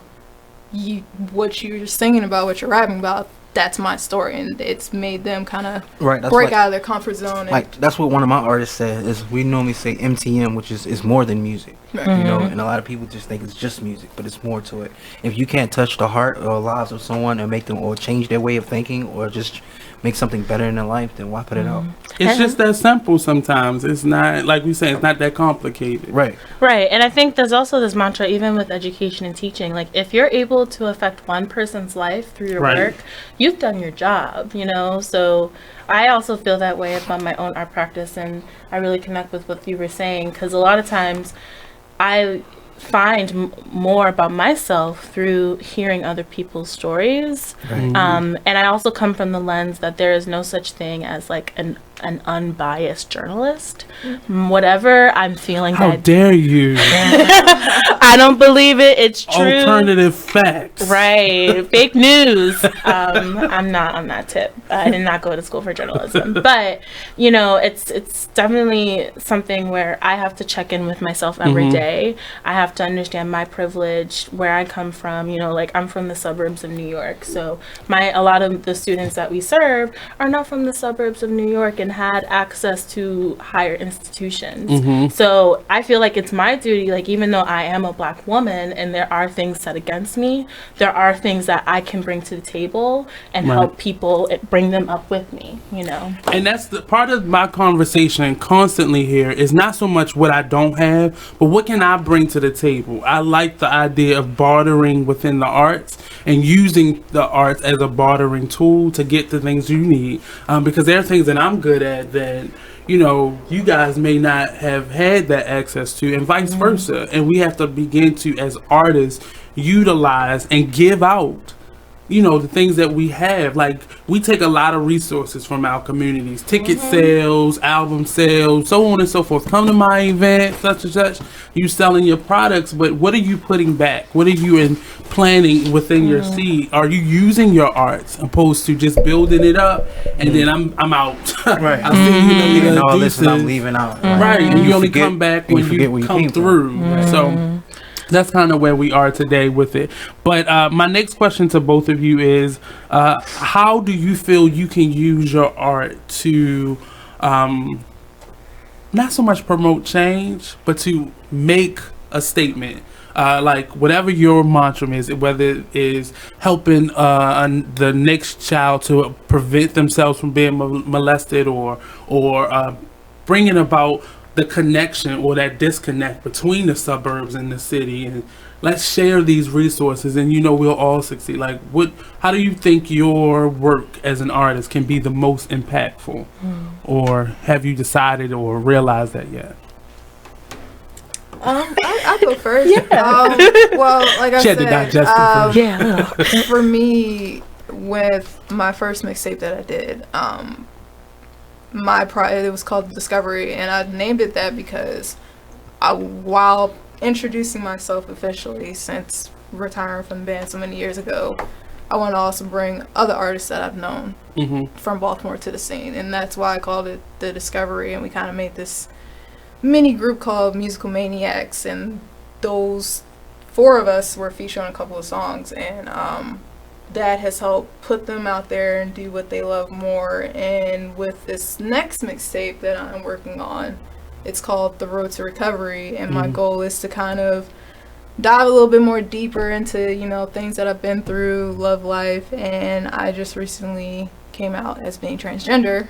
what you're singing about, what you're rapping about, that's my story. And it's made them kind of break out of their comfort zone. That's what one of my artists said, is we normally say MTM, which is more than music. And a lot of people just think it's just music, but it's more to it. If you can't touch the heart or lives of someone and make them or change their way of thinking or just make something better in their life, then why put it out? It's just that simple sometimes. It's not, like we say, it's not that complicated. Right. And I think there's also this mantra, even with education and teaching, like if you're able to affect one person's life through your work, you've done your job, So I also feel that way about my own art practice, and I really connect with what you were saying, because a lot of times I find more about myself through hearing other people's stories. And I also come from the lens that there is no such thing as like an unbiased journalist. Whatever I'm feeling. How dare you? I don't believe it. It's true. Alternative facts. Right. Fake news. I'm not on that tip. I did not go to school for journalism. But, it's definitely something where I have to check in with myself every day. I have to understand my privilege, where I come from. I'm from the suburbs of New York. So a lot of the students that we serve are not from the suburbs of New York and had access to higher institutions. So I feel like it's my duty, like even though I am a Black woman and there are things set against me, there are things that I can bring to the table and help people bring them up with me, And that's the part of my conversation constantly here is not so much what I don't have, but what can I bring to the table. I like the idea of bartering within the arts and using the arts as a bartering tool to get the things you need, because there are things that I'm good at that you guys may not have had that access to, and vice versa. And we have to begin to, as artists, utilize and give out the things that we have. Like, we take a lot of resources from our communities, ticket sales, album sales, so on and so forth. Come to my event, such and such, you selling your products, but what are you putting back? What are you planning within your seed? Are you using your arts opposed to just building it up and then I'm out? Right. I see and all this and I'm leaving out. Right. And you only come back when you come through. So that's kind of where we are today with it. But my next question to both of you is, how do you feel you can use your art to not so much promote change, but to make a statement like whatever your mantra is, whether it is helping the next child to prevent themselves from being molested, or bringing about the connection or that disconnect between the suburbs and the city, and let's share these resources, and we'll all succeed. Like, how do you think your work as an artist can be the most impactful? Or have you decided or realized that yet? I'll go first. Yeah. Well, like I She had to said, digest it first. for me, with my first mixtape that I did, it was called Discovery, and I named it that because while introducing myself officially since retiring from the band so many years ago, I want to also bring other artists that I've known from Baltimore to the scene, and that's why I called it The Discovery, and we kind of made this mini group called Musical Maniacs, and those 4 of us were featured on a couple of songs, and that has helped put them out there and do what they love more. And with this next mixtape that I'm working on, it's called The Road to Recovery, and my goal is to kind of dive a little bit more deeper into things that I've been through, love life, and I just recently came out as being transgender,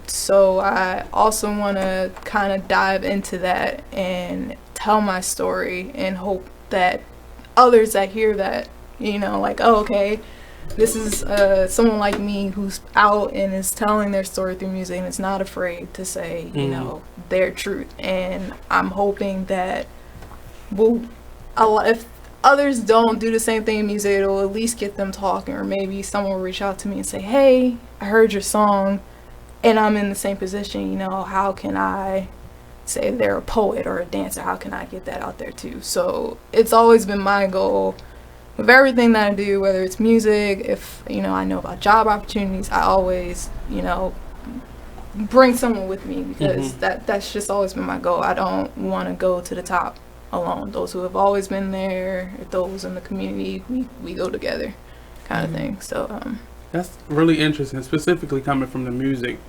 so I also want to kind of dive into that and tell my story, and hope that others that hear that, like, oh, okay, this is someone like me who's out and is telling their story through music and is not afraid to say their truth. And I'm hoping that if others don't do the same thing in music, it'll at least get them talking, or maybe someone will reach out to me and say, hey, I heard your song and I'm in the same position, how can I say they're a poet or a dancer, how can I get that out there too? So it's always been my goal with everything that I do, whether it's music, if I know about job opportunities, I always bring someone with me, because that's just always been my goal. I don't want to go to the top alone. Those who have always been there, those in the community, we go together, kind of thing. So that's really interesting, specifically coming from the music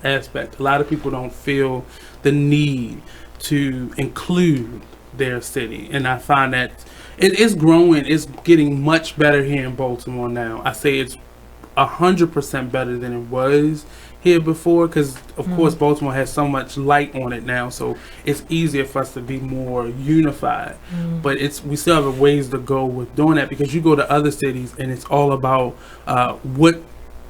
aspect. A lot of people don't feel the need to include their city, and I find that it is growing. It's getting much better here in Baltimore now. I say it's 100% better than it was here before, because of course Baltimore has so much light on it now, so it's easier for us to be more unified. But we still have a ways to go with doing that, because you go to other cities and it's all about what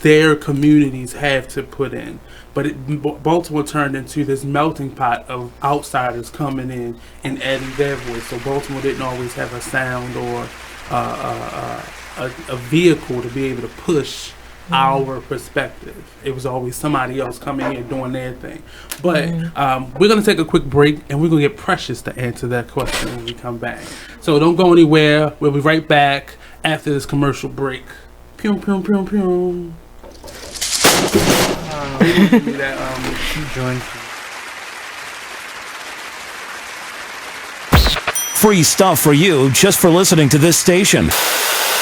their communities have to put in. But Baltimore turned into this melting pot of outsiders coming in and adding their voice. So Baltimore didn't always have a sound or a vehicle to be able to push our perspective. It was always somebody else coming in doing their thing. But we're going to take a quick break, and we're going to get Precious to answer that question when we come back. So don't go anywhere. We'll be right back after this commercial break. Pew, pew, pew, pew. Free stuff for you just for listening to this station.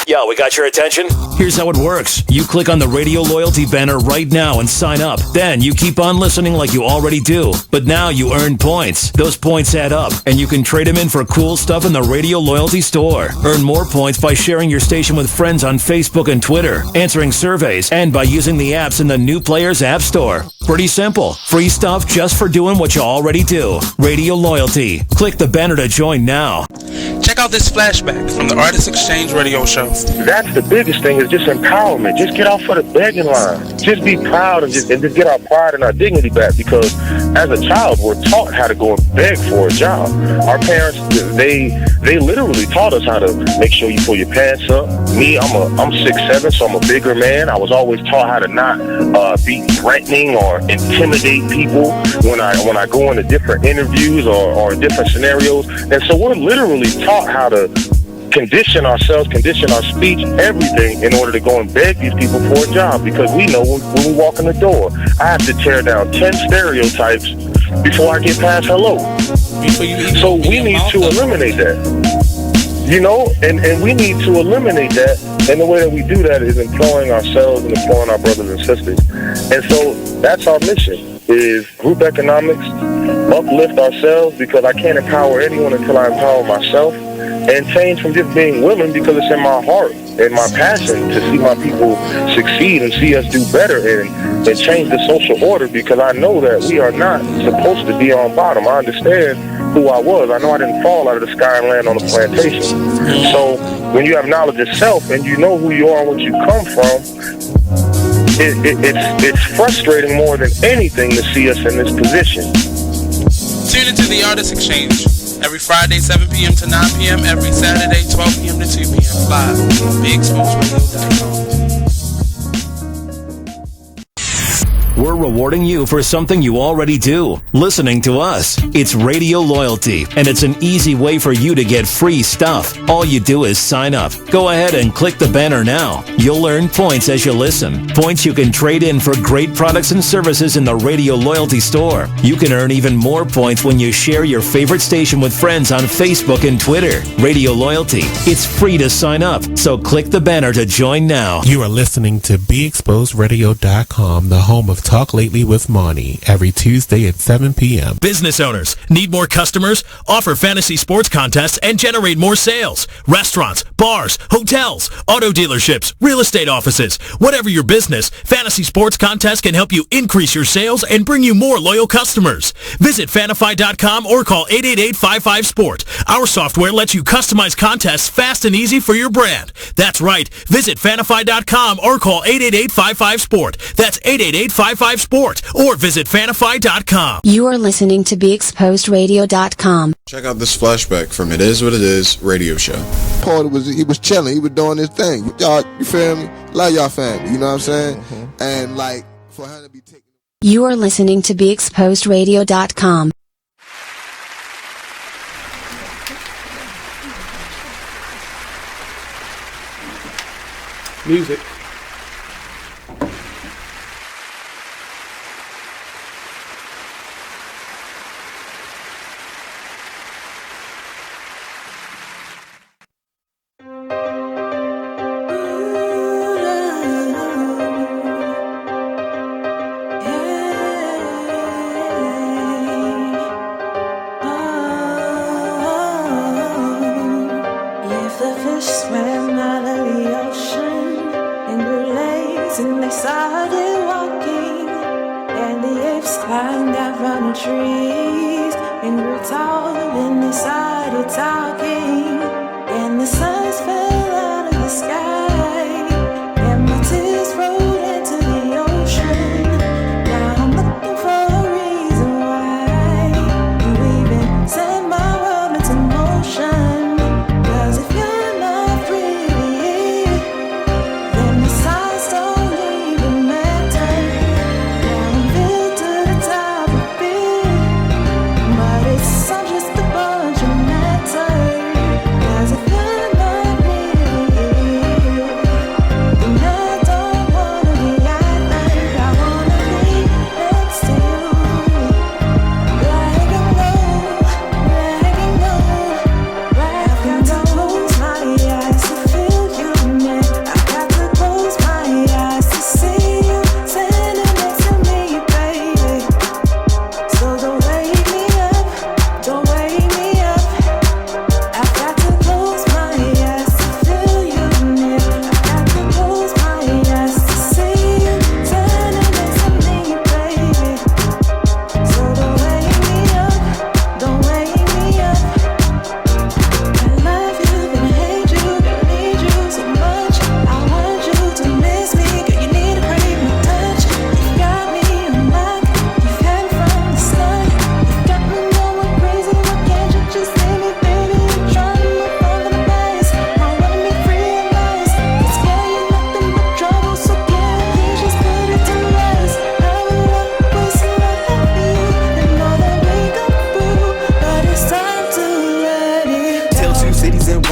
Yo, we got your attention? Here's how it works. You click on the Radio Loyalty banner right now and sign up. Then you keep on listening like you already do. But now you earn points. Those points add up, and you can trade them in for cool stuff in the Radio Loyalty store. Earn more points by sharing your station with friends on Facebook and Twitter, answering surveys, and by using the apps in the New Players App Store. Pretty simple. Free stuff just for doing what you already do. Radio Loyalty. Click the banner to join now. Check out this flashback from the Artist Exchange radio show. That's the biggest thing, is just empowerment. Just get off of the begging line. Just be proud and just get our pride and our dignity back, because as a child, we're taught how to go and beg for a job. Our parents, they literally taught us how to make sure you pull your pants up. Me, I'm 6'7", so I'm a bigger man. I was always taught how to not be threatening or intimidate people when I go into different interviews or different scenarios. And so we're literally taught how to condition ourselves, condition our speech, everything, in order to go and beg these people for a job, because we know when we walk in the door, I have to tear down 10 stereotypes before I get past hello. So we need to eliminate that. And we need to eliminate that, and the way that we do that is employing ourselves and employing our brothers and sisters. And so that's our mission, is group economics, uplift ourselves, because I can't empower anyone until I empower myself, and change from just being willing because it's in my heart and my passion to see my people succeed and see us do better, and change the social order, because I know that we are not supposed to be on bottom. I understand who I was. I know I didn't fall out of the sky and land on a plantation. So when you have knowledge of self and you know who you are and what you come from, it's frustrating more than anything to see us in this position. Tune into the Artist Exchange every Friday 7 p.m. to 9 p.m. every Saturday 12 p.m. to 2 p.m. live. BigExposeRadio.com. We're rewarding you for something you already do, listening to us. It's Radio Loyalty, and it's an easy way for you to get free stuff. All you do is sign up. Go ahead and click the banner now. You'll earn points as you listen. Points you can trade in for great products and services in the Radio Loyalty store. You can earn even more points when you share your favorite station with friends on Facebook and Twitter. Radio Loyalty. It's free to sign up, so click the banner to join now. You are listening to BeExposedRadio.com, the home of Talk Lately with Monty, every Tuesday at 7 p.m. Business owners, need more customers? Offer fantasy sports contests and generate more sales. Restaurants, bars, hotels, auto dealerships, real estate offices. Whatever your business, fantasy sports contests can help you increase your sales and bring you more loyal customers. Visit Fanify.com or call 888-55-SPORT. Our software lets you customize contests fast and easy for your brand. That's right. Visit Fanify.com or call 888-55-SPORT. That's 888-55-SPORT or visit Fanify.com. You are listening to BeExposedRadio.com. Check out this flashback from It Is What It Is radio show. Paul he was chilling, he was doing his thing. Y'all, you feel me? Love y'all family, you know what I'm saying? And like for him to be taken. You are listening to BeExposedRadio.com. Music.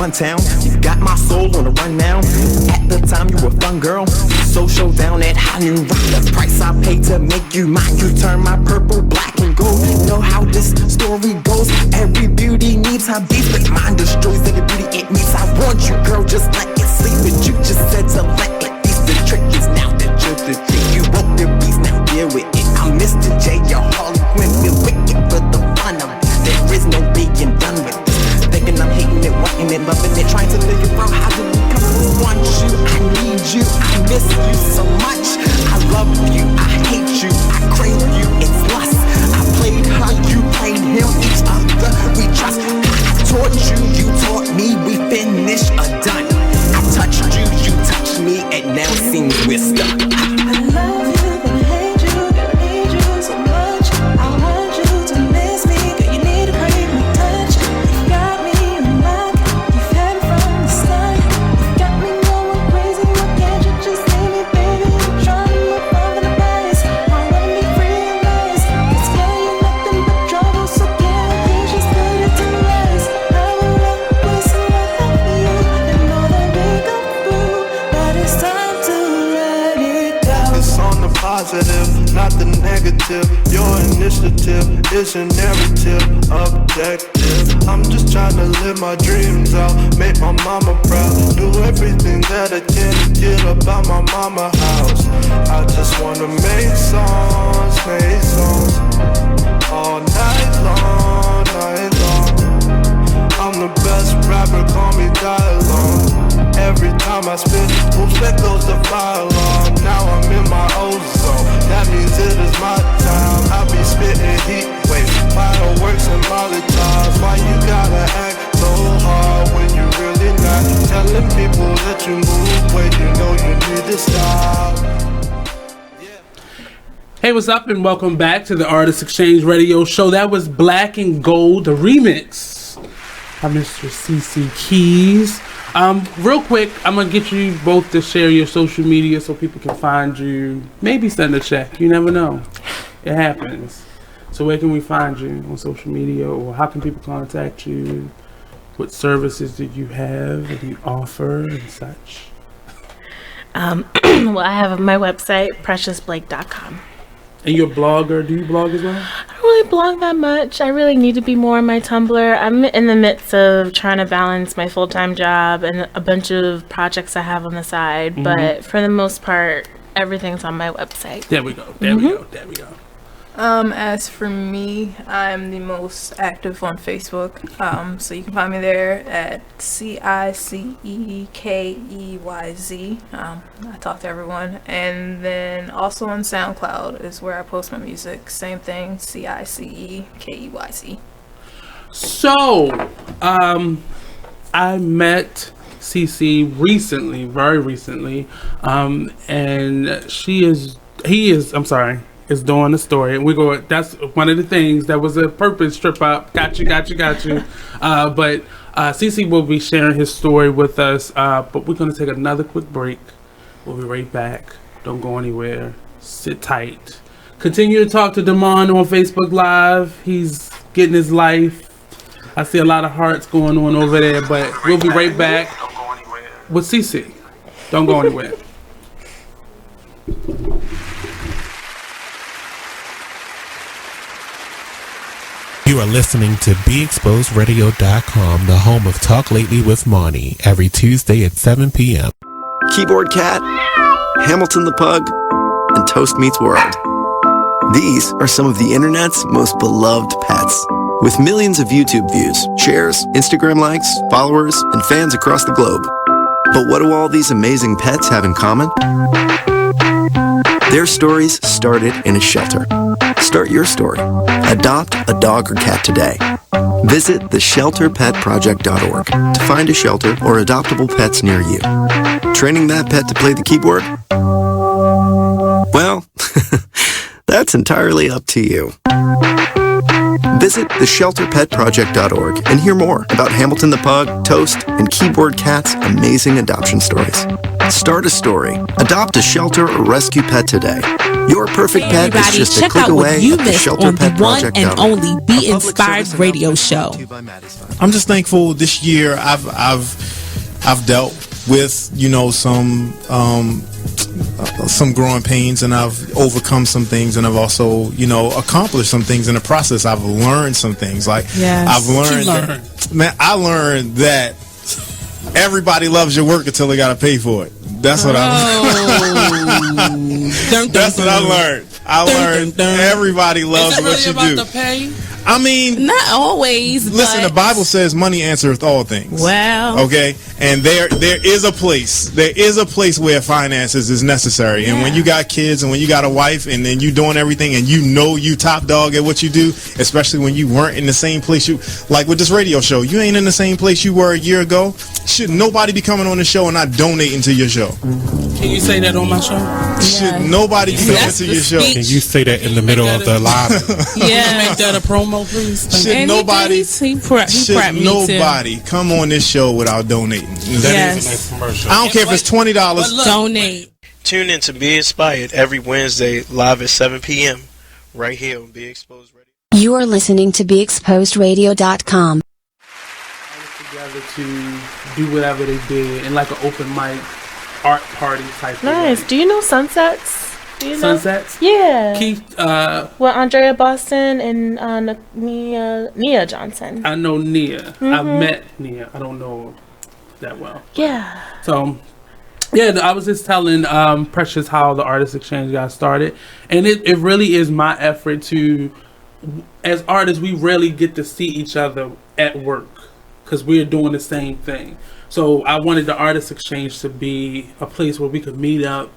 Town. You got my soul on the run now. At the time you were fun, girl. So showdown at high noon. The price I paid to make you mine. You turn my purple black and gold. You know how this story goes. Every beauty needs her beast, but mine destroys every beauty it meets. I want you, girl, just let it sleep. But you just said to let it be. The trick is now that you're the chick. You woke the beast, now deal with it. I'm Mr. J, your Harley Quinn. Feel wicked for the you so much. I love you, I hate you, I crave you, it's lust. I played her, you played him, each other we trust. I taught you, you taught me, we finished or done. I touched you, you touched me, and now it seems we're stuck. I love you, but I hate you, girl, I need you so much. I want you to miss me, girl, you need to crave my touch. You got me in the lock, you've had it from the start. You got me going crazy, why can't you just leave me, baby? I'm trying to move on to the best. I wanna be free and nice. Cause girl, you're nothing but trouble, so yeah, please just put it to rest. I will always love you, and all that we go through, but it's time to let it go. Focus on the positive, not the negative. Your initiative is a narrative, objective. I'm just trying to live my dreams out, make my mama proud, do everything that I can to get about my mama house. I just wanna make songs all night long, night long. I'm the best rapper, call me Dialogue. Every time I spit, oops, there goes the fire alarm. Now I'm in my ozone, that means it is my time. I be spitting heat waves, fireworks and molotovs. Why you gotta act so hard when you really not? Telling people that you move when you know you need to stop. Hey, what's up, and welcome back to the Artist Exchange Radio Show. That was Black and Gold, the remix by Mr. CiCe Keyz. Real quick, I'm gonna get you both to share your social media so people can find you. Maybe send a check. You never know. It happens. So where can we find you on social media, or how can people contact you? What services do you have and you offer and such? Well, I have my website, preciousblake.com. And you're a blogger. Do you blog as well? I don't really blog that much. I really need to be more on my Tumblr. I'm in the midst of trying to balance my full-time job and a bunch of projects I have on the side. Mhm. But for the most part, everything's on my website. There we go. There we go. There we go. As for me, I'm the most active on Facebook. So you can find me there at CiCeKeyz. I talk to everyone. And then also on SoundCloud is where I post my music. Same thing, CiCeKeyz. So, I met CiCe recently, very recently, and is doing the story, and that's one of the things that was a purpose trip up. Got you. But CiCe will be sharing his story with us, but we're going to take another quick break. We'll be right back. Don't go anywhere. Sit tight. Continue to talk to Damonn on Facebook Live. He's getting his life. I see a lot of hearts going on over there, but we'll be right back with CiCe. Don't go anywhere. You are listening to BeExposedRadio.com, the home of Talk Lately with Monty, every Tuesday at 7 p.m. Keyboard Cat, Hamilton the Pug, and Toast Meets World. These are some of the internet's most beloved pets. With millions of YouTube views, shares, Instagram likes, followers, and fans across the globe. But what do all these amazing pets have in common? Their stories started in a shelter. Start your story. Adopt a dog or cat today. Visit theshelterpetproject.org to find a shelter or adoptable pets near you. Training that pet to play the keyboard? Well, that's entirely up to you. Visit theshelterpetproject.org and hear more about Hamilton the Pug, Toast, and Keyboard Cat's amazing adoption stories. Start a story. Adopt a shelter or rescue pet today. Your perfect pet is just a click away at theshelterpetproject.org. And only Be Inspired radio show. I'm just thankful this year I've dealt with, some growing pains, and I've overcome some things, and I've also, accomplished some things in the process. I've learned some things. I learned that everybody loves your work until they got to pay for it. That's what I learned. I learned everybody loves what you do. I mean, not always. Listen, but the Bible says money answereth all things. Well, okay, and there is a place. There is a place where finances is necessary, and when you got kids and when you got a wife, and then you doing everything, and you know you top dog at what you do, especially when you weren't in the same place you like with this radio show. You ain't in the same place you were a year ago. Should nobody be coming on the show and not donating to your show? Can you say that on my show? Should nobody be coming to your show? Can you say that in the middle of the live? Yeah, make that a promo, please. Should nobody come on this show without donating? That is a nice commercial. I don't care if it's $20. Donate. Tune in to Be Inspired every Wednesday live at 7 p.m. right here on Be Exposed Radio. You are listening to BeExposedRadio.com. Together to do whatever they did in like an open mic art party type. Nice. Do you know Sunsets? Do you know? Sunsets? Yeah. Keyz, well, Andrea Boston and Nia Johnson. I know Nia. Mm-hmm. I've met Nia. I don't know that well. Yeah. So, yeah, I was just telling Precious how the Artist Exchange got started. And it really is my effort to, as artists, we rarely get to see each other at work because we're doing the same thing. So I wanted the Artist Exchange to be a place where we could meet up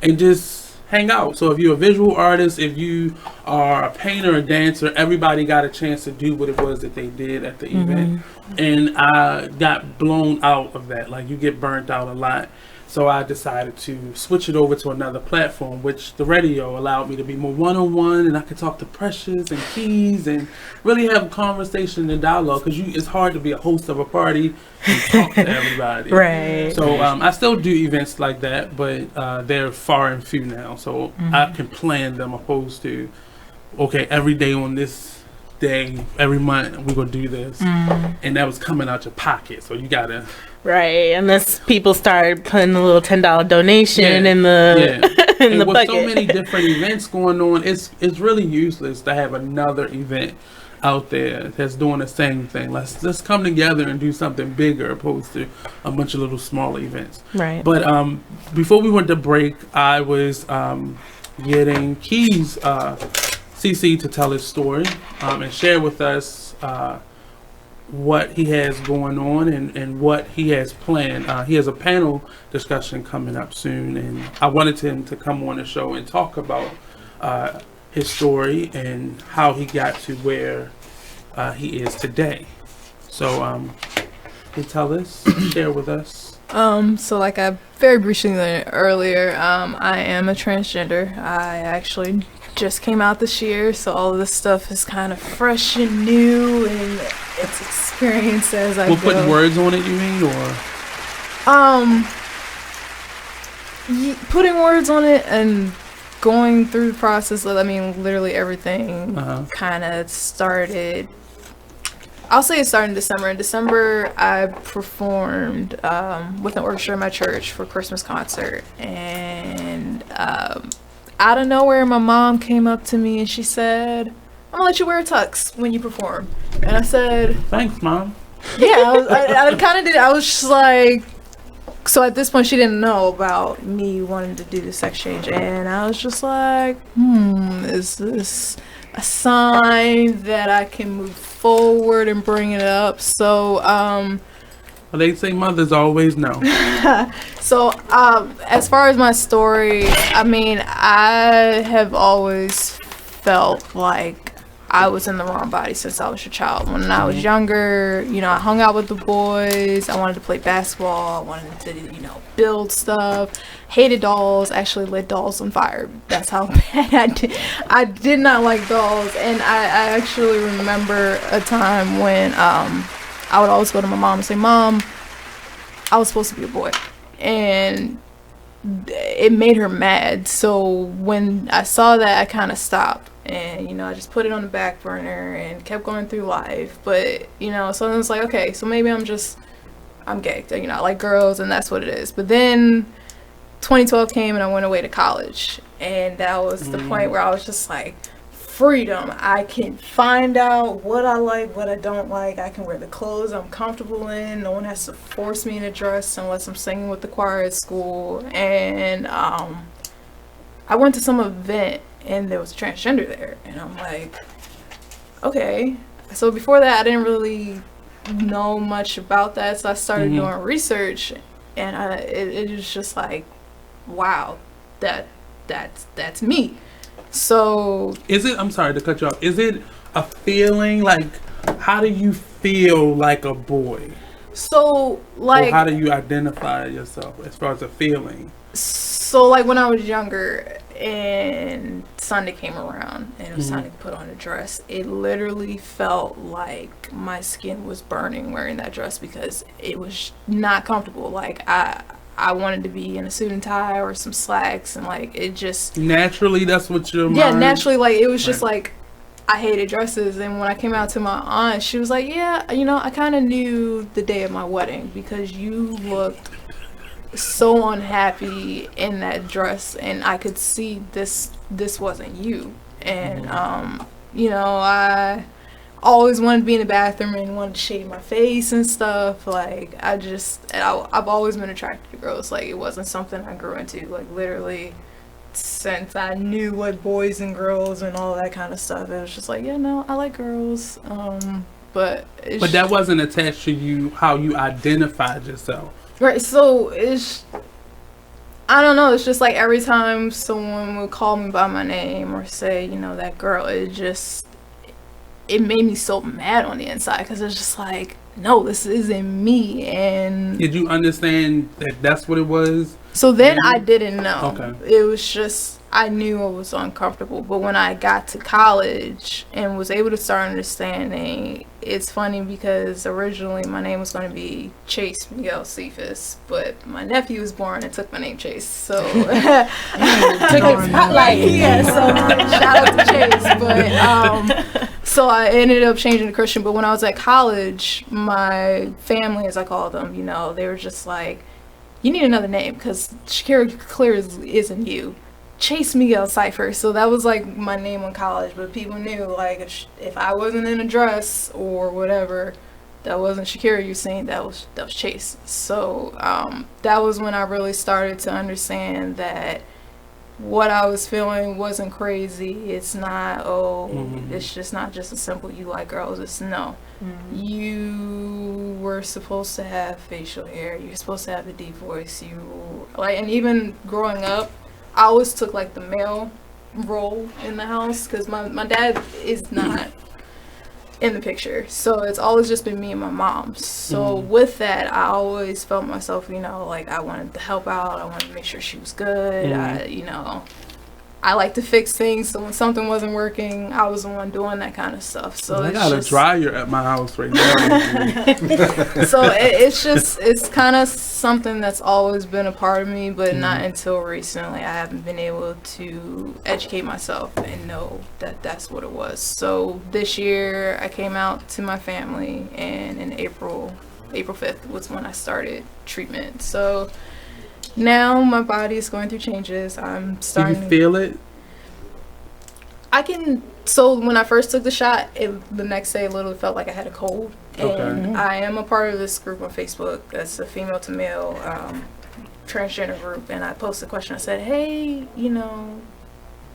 and just hang out. So if you're a visual artist, if you are a painter, a dancer, everybody got a chance to do what it was that they did at the event. And I got blown out of that. Like, you get burnt out a lot. So I decided to switch it over to another platform, which the radio allowed me to be more one-on-one, and I could talk to Precious and Keyz and really have a conversation and dialogue, because it's hard to be a host of a party and talk to everybody. Right. So I still do events like that, but they're far and few now. So I can plan them opposed to, okay, every day on this day, every month, we're going to do this. And that was coming out your pocket. So you got to... Right, unless people start putting a little $10 donation in the in and the with bucket. so many different events going on, it's really useless to have another event out there that's doing the same thing. Let's come together and do something bigger opposed to a bunch of little small events. Right. But before we went to break, I was getting Keyz, CiCe, to tell his story and share with us what he has going on and what he has planned. He has a panel discussion coming up soon, and I wanted him to come on the show and talk about his story and how he got to where he is today. So he tell us, share with us. So like I very briefly learned earlier, I am a transgender. I actually just came out this year, so all of this stuff is kind of fresh and new, and it's experience as I go. We'll put words on it, you mean, or? Putting words on it and going through the process, I mean, literally everything kind of started. I'll say it started in December. In December, I performed with an orchestra in my church for a Christmas concert, and out of nowhere, my mom came up to me and she said, "I'm gonna let you wear a tux when you perform." And I said, "Thanks, Mom." Yeah, I kind of did. I was just like, so at this point, she didn't know about me wanting to do this exchange, and I was just like, is this a sign that I can move forward and bring it up? So, well, they say mothers always know. So, as far as my story, I mean, I have always felt like I was in the wrong body since I was a child. When I was younger, you know, I hung out with the boys. I wanted to play basketball. I wanted to, you know, build stuff. Hated dolls. Actually lit dolls on fire. That's how bad I did not like dolls. And I actually remember a time when I would always go to my mom and say, "Mom, I was supposed to be a boy." And it made her mad. So when I saw that, I kind of stopped. And, you know, I just put it on the back burner and kept going through life. But, you know, so it was like, okay, so maybe I'm gay. You know, I like girls, and that's what it is. But then 2012 came and I went away to college. And that was the point where I was just like, freedom. I can find out what I like, what I don't like. I can wear the clothes I'm comfortable in. No one has to force me in a dress unless I'm singing with the choir at school. And I went to some event and there was a transgender there, and I'm like, okay. So before that, I didn't really know much about that. So I started doing research, and it was just like, wow, that's me. So is it? I'm sorry to cut you off. Is it a feeling like? How do you feel like a boy? So like, or how do you identify yourself as far as a feeling? So like when I was younger and Sunday came around and it was time to put on a dress, it literally felt like my skin was burning wearing that dress because it was not comfortable. Like I wanted to be in a suit and tie or some slacks, and like it just naturally that's what your mind... naturally, like it was just like I hated dresses. And when I came out to my aunt, she was like, yeah, you know, I kind of knew the day of my wedding because you looked so unhappy in that dress, and I could see this wasn't you. And you know, I always wanted to be in the bathroom and wanted to shave my face and stuff. Like I've always been attracted to girls. Like it wasn't something I grew into, like literally since I knew what boys and girls and all that kind of stuff. It was just like, yeah, no, I like girls. But that wasn't attached to you, how you identified yourself. Right, so I don't know, it's just like every time someone would call me by my name or say, you know, that girl, it made me so mad on the inside because it's just like, no, this isn't me. And did you understand that that's what it was? So then I didn't know. Okay. It was just, I knew I was uncomfortable. But when I got to college and was able to start understanding, it's funny because originally my name was going to be Chase Miguel Cephas, but my nephew was born and took my name Chase. So took a spotlight. Yeah, so shout out to Chase. But so I ended up changing to Christian. But when I was at college, my family, as I call them, you know, they were just like, you need another name because Shakira clearly isn't you. Chase Miguel Cypher. So that was like my name in college, but people knew like if I wasn't in a dress or whatever, that wasn't Shakira you seen, that was Chase. So that was when I really started to understand that what I was feeling wasn't crazy. It's not it's just not just a simple you like girls. It's no. You were supposed to have facial hair. You're supposed to have a deep voice. You like, and even growing up, I always took like the male role in the house because my dad is not in the picture, so it's always just been me and my mom. So with that, I always felt myself, you know, like I wanted to help out. I wanted to make sure she was good. I like to fix things, so when something wasn't working, I was the one doing that kind of stuff. So I got a dryer at my house right now. So it's kind of something that's always been a part of me, but not until recently. I haven't been able to educate myself and know that that's what it was. So this year, I came out to my family, and in April 5th was when I started treatment. So now my body is going through changes. I'm starting. Do you feel it? I can. So when I first took the shot, the next day it literally felt like I had a cold. And I am a part of this group on Facebook. That's a female to male transgender group. And I posted a question. I said, hey, you know,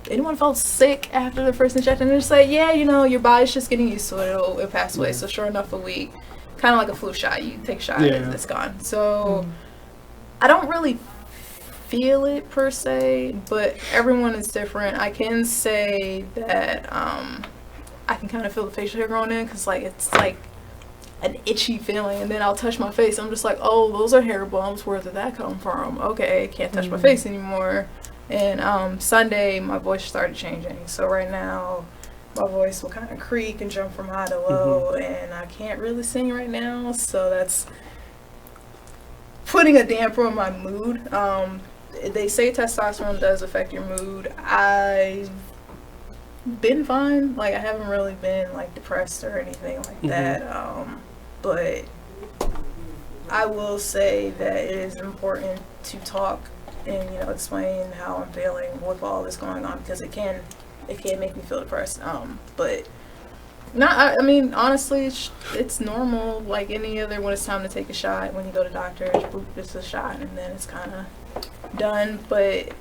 anyone felt sick after the first injection? And they're just like, yeah, you know, your body's just getting used to it. It'll pass away. So sure enough, a week, kind of like a flu shot. You take a shot and it's gone. So I don't really feel it per se, but everyone is different. I can say that I can kind of feel the facial hair growing in because like it's like an itchy feeling, and then I'll touch my face. I'm just like, oh, those are hair bumps. Where did that come from? Okay, can't touch my face anymore. And Sunday, my voice started changing. So right now, my voice will kind of creak and jump from high to low, and I can't really sing right now. So that's putting a damper on my mood. They say testosterone does affect your mood. I've been fine. Like I haven't really been like depressed or anything like that. But I will say that it is important to talk and, you know, explain how I'm feeling with all this going on, because it can make me feel depressed. But not, I mean, honestly, it's normal. Like any other, when it's time to take a shot, when you go to doctors, boop, it's a shot, and then it's kind of done. But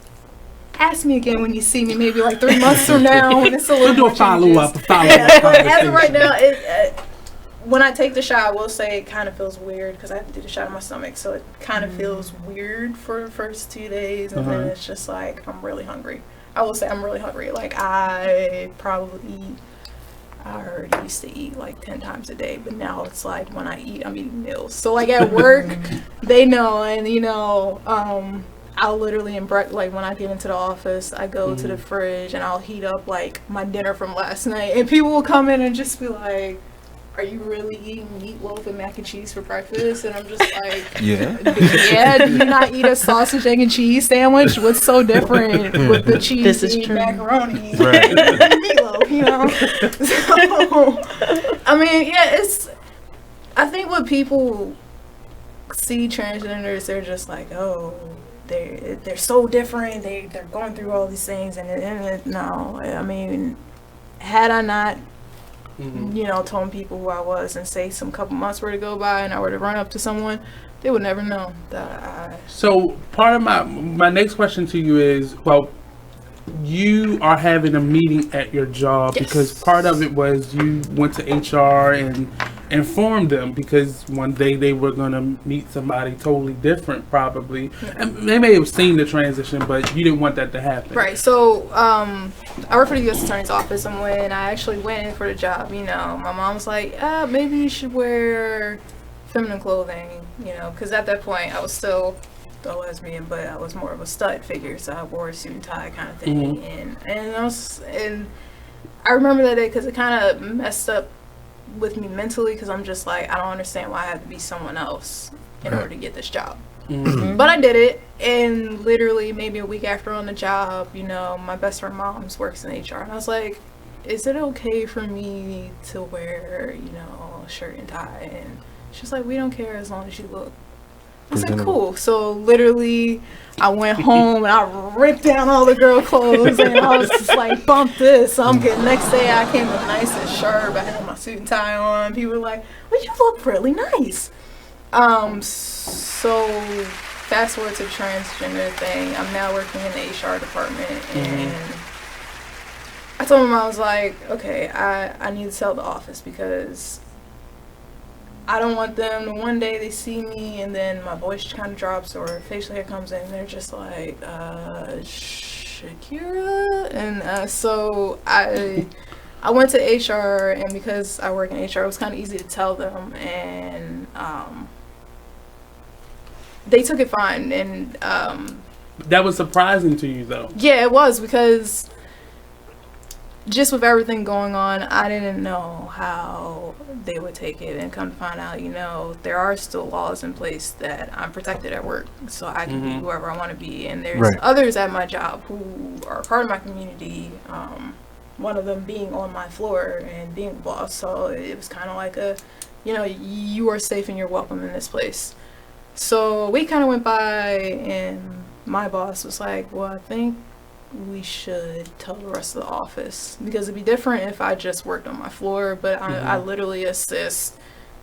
ask me again when you see me, maybe like 3 months from now when it's a little We'll do more a follow-up. But as of right now, when I take the shot, I will say it kind of feels weird because I have to do the shot in my stomach, so it kind of feels weird for the first 2 days, and then it's just like I'm really hungry. I will say I'm really hungry. Like I already used to eat like 10 times a day, but now it's like when I eat, I'm eating meals. So like at work, they know, and you know, I'll literally like when I get into the office, I go to the fridge and I'll heat up like my dinner from last night, and people will come in and just be like, "Are you really eating meatloaf and mac and cheese for breakfast?" And I'm just like, Yeah. Do you not eat a sausage, egg, and cheese sandwich? What's so different with the cheese This is and true. macaroni Right. and meatloaf, you know? So, I mean, yeah, I think when people see transgenders, they're just like, oh, they're so different. They're going through all these things, and no, I mean, had I not you know, told people who I was, and say some couple months were to go by and I were to run up to someone, they would never know that So part of my next question to you is, well, you are having a meeting at your job because part of it was you went to HR and informed them because one day they were going to meet somebody totally different probably. And they may have seen the transition, but you didn't want that to happen. Right. So I work for the U.S. Attorney's Office, and when I actually went in for the job, you know, my mom was like, maybe you should wear feminine clothing, you know, because at that point I was still a lesbian, but I was more of a stud figure, so I wore a suit and tie kind of thing. And I remember that day because it kind of messed up with me mentally, because I'm just like, I don't understand why I had to be someone else in order to get this job. But I did it, and literally maybe a week after on the job, you know, my best friend mom's works in HR, and I was like, is it okay for me to wear, you know, a shirt and tie? And she's like, we don't care as long as you look. I was like, cool. So literally I went home and I ripped down all the girl clothes, and I was just like, bump this. So I'm getting, next day I came with the nicest shirt, but I had my suit and tie on. People were like, well, you look really nice. So fast forward to the transgender thing. I'm now working in the HR department, and I told them, I was like, okay, I need to sell the office, because I don't want them to one day they see me and then my voice kind of drops or facial hair comes in and they're just like, Shakira? And so I went to HR, and because I work in HR, it was kind of easy to tell them, and they took it fine. And that was surprising to you, though. Yeah, it was, because just with everything going on, I didn't know how they would take it, and come to find out, you know, there are still laws in place that I'm protected at work, so I can be whoever I want to be, and there's others at my job who are part of my community, one of them being on my floor and being the boss, so it was kind of like a, you know, you are safe and you're welcome in this place. So a week kind of went by, and my boss was like, well, I think we should tell the rest of the office, because it'd be different if I just worked on my floor, but I literally assist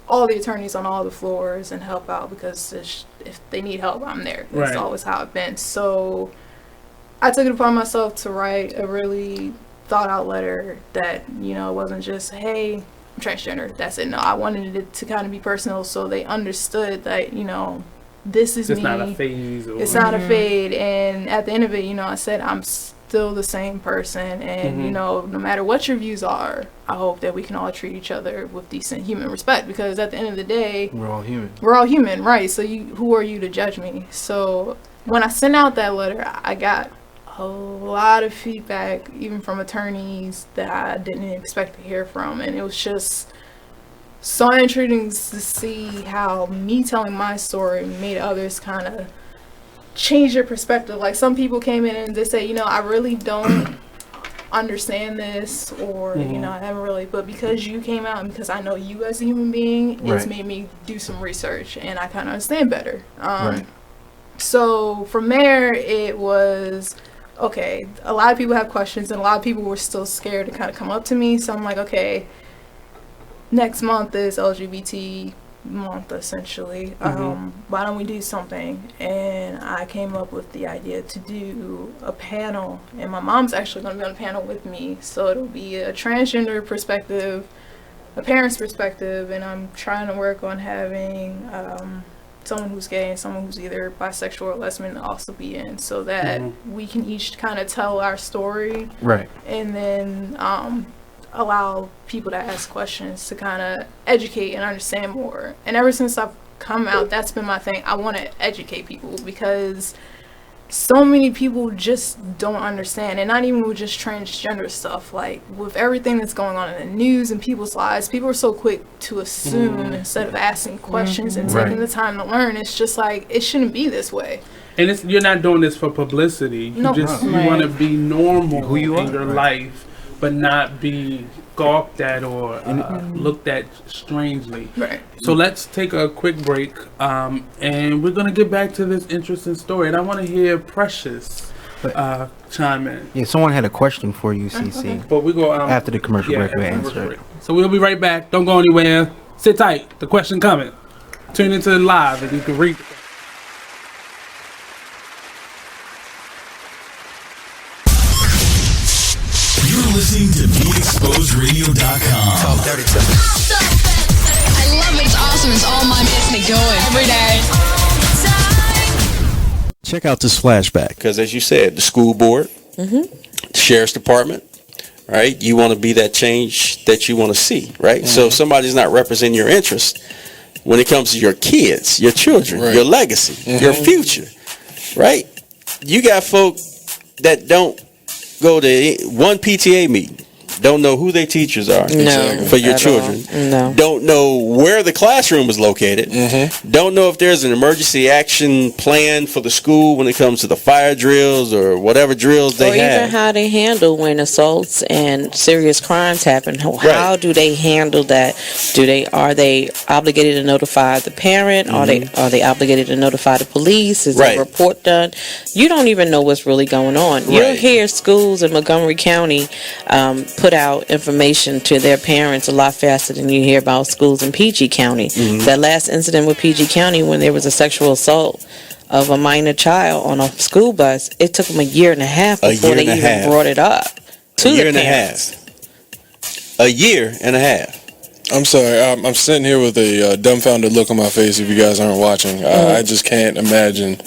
all the attorneys on all the floors and help out, because if they need help, I'm there. That's always how I've been. So I took it upon myself to write a really thought out letter that, you know, wasn't just, hey, I'm transgender, that's it. No, I wanted it to kind of be personal, so they understood that, you know, this is it's me. not a phase. It's not a fade. And at the end of it, you know, I said I'm still the same person, and you know, no matter what your views are, I hope that we can all treat each other with decent human respect, because at the end of the day, we're all human. We're all human, right? So who are you to judge me? So when I sent out that letter, I got a lot of feedback, even from attorneys that I didn't expect to hear from, and it was just so intriguing to see how me telling my story made others kind of change their perspective. Like, some people came in and they say, you know, I really don't understand this, or you know, I haven't really, but because you came out and because I know you as a human being, it's made me do some research and I kind of understand better. So from there, it was okay, a lot of people have questions, and a lot of people were still scared to kind of come up to me, so I'm like, okay, next month is LGBT month essentially. Why don't we do something? And I came up with the idea to do a panel, and my mom's actually going to be on the panel with me, so it'll be a transgender perspective, a parent's perspective, and I'm trying to work on having someone who's gay and someone who's either bisexual or lesbian also be in, so that we can each kind of tell our story, right, and then allow people to ask questions to kind of educate and understand more. And ever since I've come out, that's been my thing. I want to educate people because so many people just don't understand, and not even with just transgender stuff, like with everything that's going on in the news and people's lives, people are so quick to assume instead of asking questions and taking the time to learn. It's just like, it shouldn't be this way. And you're not doing this for publicity. You want to be normal who you in your life, but not be gawked at or looked at strangely. Right. So let's take a quick break, and we're gonna get back to this interesting story. And I want to hear Precious chime in. Yeah, someone had a question for you, CiCe. But we go after the commercial break. We answer it. So we'll be right back. Don't go anywhere. Sit tight. The question coming. Tune into the live, and you can read. Listening to BeExposedRadio.com. Talk dirty to me. I love it. It's awesome. It's all my business doing every day. Check out this flashback. Because as you said, the school board, the sheriff's department, right? You want to be that change that you want to see, right? So if somebody's not representing your interest when it comes to your kids, your children, your legacy, your future, right? You got folk that don't go to one PTA meeting, don't know who their teachers are for your children, don't know where the classroom is located, don't know if there's an emergency action plan for the school when it comes to the fire drills or whatever drills they have. Or even how they handle when assaults and serious crimes happen. How do they handle that? Are they obligated to notify the parent? Are they obligated to notify the police? Is there a report done? You don't even know what's really going on. You'll hear schools in Montgomery County put out information to their parents a lot faster than you hear about schools in PG County. That last incident with PG County, when there was a sexual assault of a minor child on a school bus, it took them a year and a half before they even brought it up to the parents. A year and a half. I'm sorry, I'm sitting here with a dumbfounded look on my face if you guys aren't watching. I just can't imagine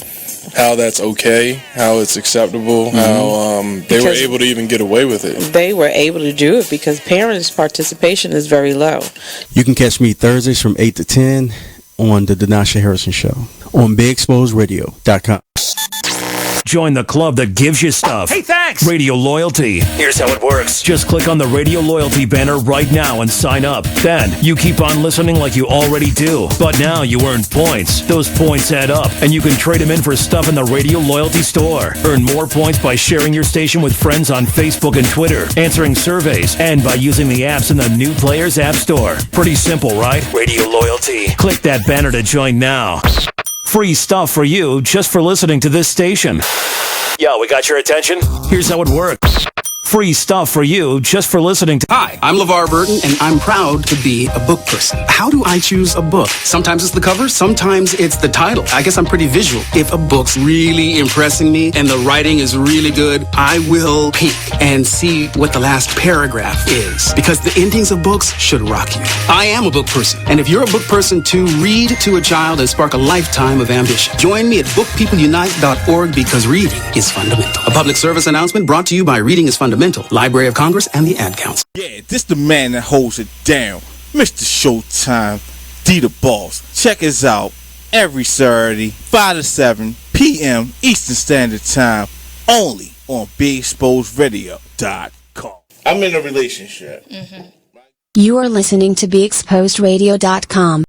how that's okay, how it's acceptable, how they were able to even get away with it. They were able to do it because parents' participation is very low. You can catch me Thursdays from 8 to 10 on the Denasha Harrison Show on BeExposedRadio.com. Join the club that gives you stuff. Hey, thanks! Radio Loyalty. Here's how it works. Just click on the Radio Loyalty banner right now and sign up. Then you keep on listening like you already do. But now you earn points. Those points add up, and you can trade them in for stuff in the Radio Loyalty store. Earn more points by sharing your station with friends on Facebook and Twitter, answering surveys, and by using the apps in the New Players App Store. Pretty simple, right? Radio Loyalty. Click that banner to join now. Free stuff for you just for listening to this station. Yo, we got your attention? Here's how it works. Free stuff for you just for listening to... Hi, I'm LeVar Burton, and I'm proud to be a book person. How do I choose a book? Sometimes it's the cover, sometimes it's the title. I guess I'm pretty visual. If a book's really impressing me and the writing is really good, I will peek and see what the last paragraph is. Because the endings of books should rock you. I am a book person, and if you're a book person too, read to a child and spark a lifetime of ambition. Join me at bookpeopleunite.org because reading is fundamental. A public service announcement brought to you by Reading is Fundamental, Library of Congress, and the Ad Council. Yeah, this the man that holds it down. Mr. Showtime, D the Boss. Check us out every Saturday, 5 to 7 p.m. Eastern Standard Time, only on BeExposedRadio.com. I'm in a relationship. You are listening to BeExposedRadio.com.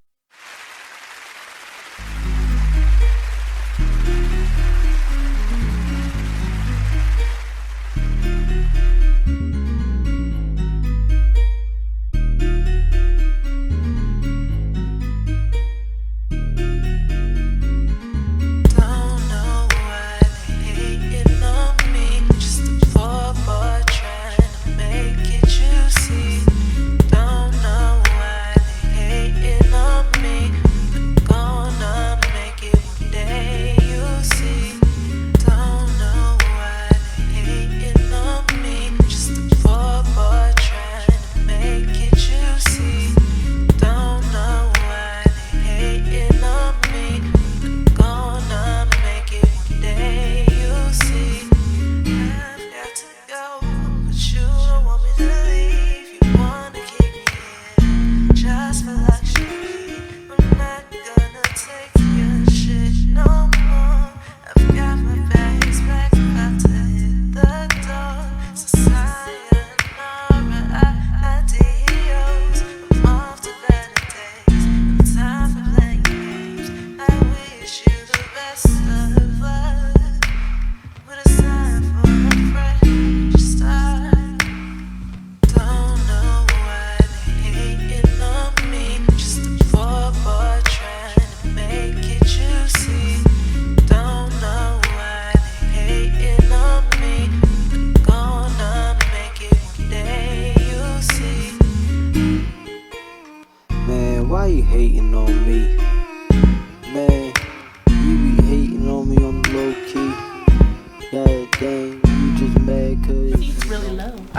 Don't know why they hating on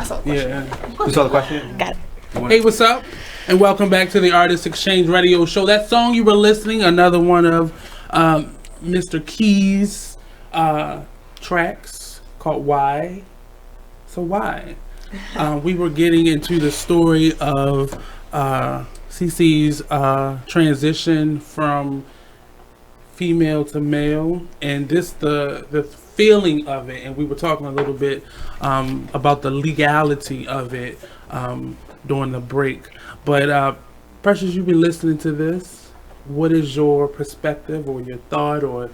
I saw the question. Yeah. You saw the question? Got it. Hey, what's up? And welcome back to the Artist Exchange Radio Show. That song you were listening, another one of Mr. Keyz tracks called Why. So why? We were getting into the story of CiCe's transition from female to male, and the feeling of it, and we were talking a little bit about the legality of it during the break. But Precious, you've been listening to this. What is your perspective or your thought or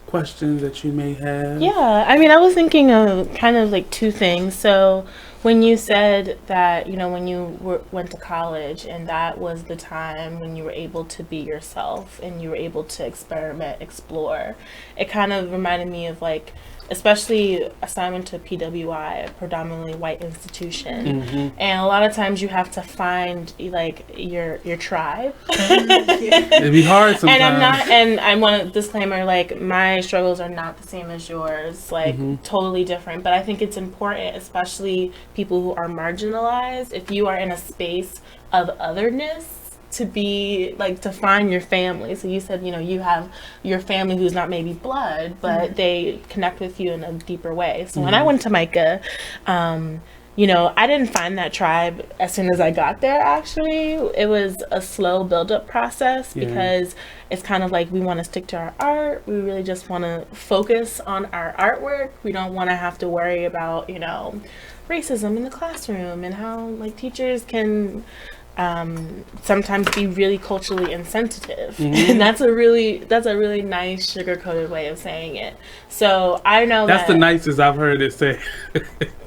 questions that you may have? Yeah, I mean, I was thinking of kind of like two things. So when you said that, you know, when you went to college and that was the time when you were able to be yourself and you were able to experiment, explore, it kind of reminded me of like, especially assignment to PWI, a predominantly white institution. Mm-hmm. And a lot of times you have to find like your tribe. It'd be hard sometimes. And I want a disclaimer, like my struggles are not the same as yours, like totally different. But I think it's important, especially people who are marginalized, if you are in a space of otherness, to be like to find your family. So you said, you know, you have your family who's not maybe blood, but they connect with you in a deeper way. So when I went to Micah, you know, I didn't find that tribe as soon as I got there. Actually, it was a slow build-up process because it's kind of like we want to stick to our art. We really just want to focus on our artwork. We don't want to have to worry about, you know, racism in the classroom and how like teachers can sometimes be really culturally insensitive. And that's a really nice sugar-coated way of saying it. So I know that's the nicest I've heard it say.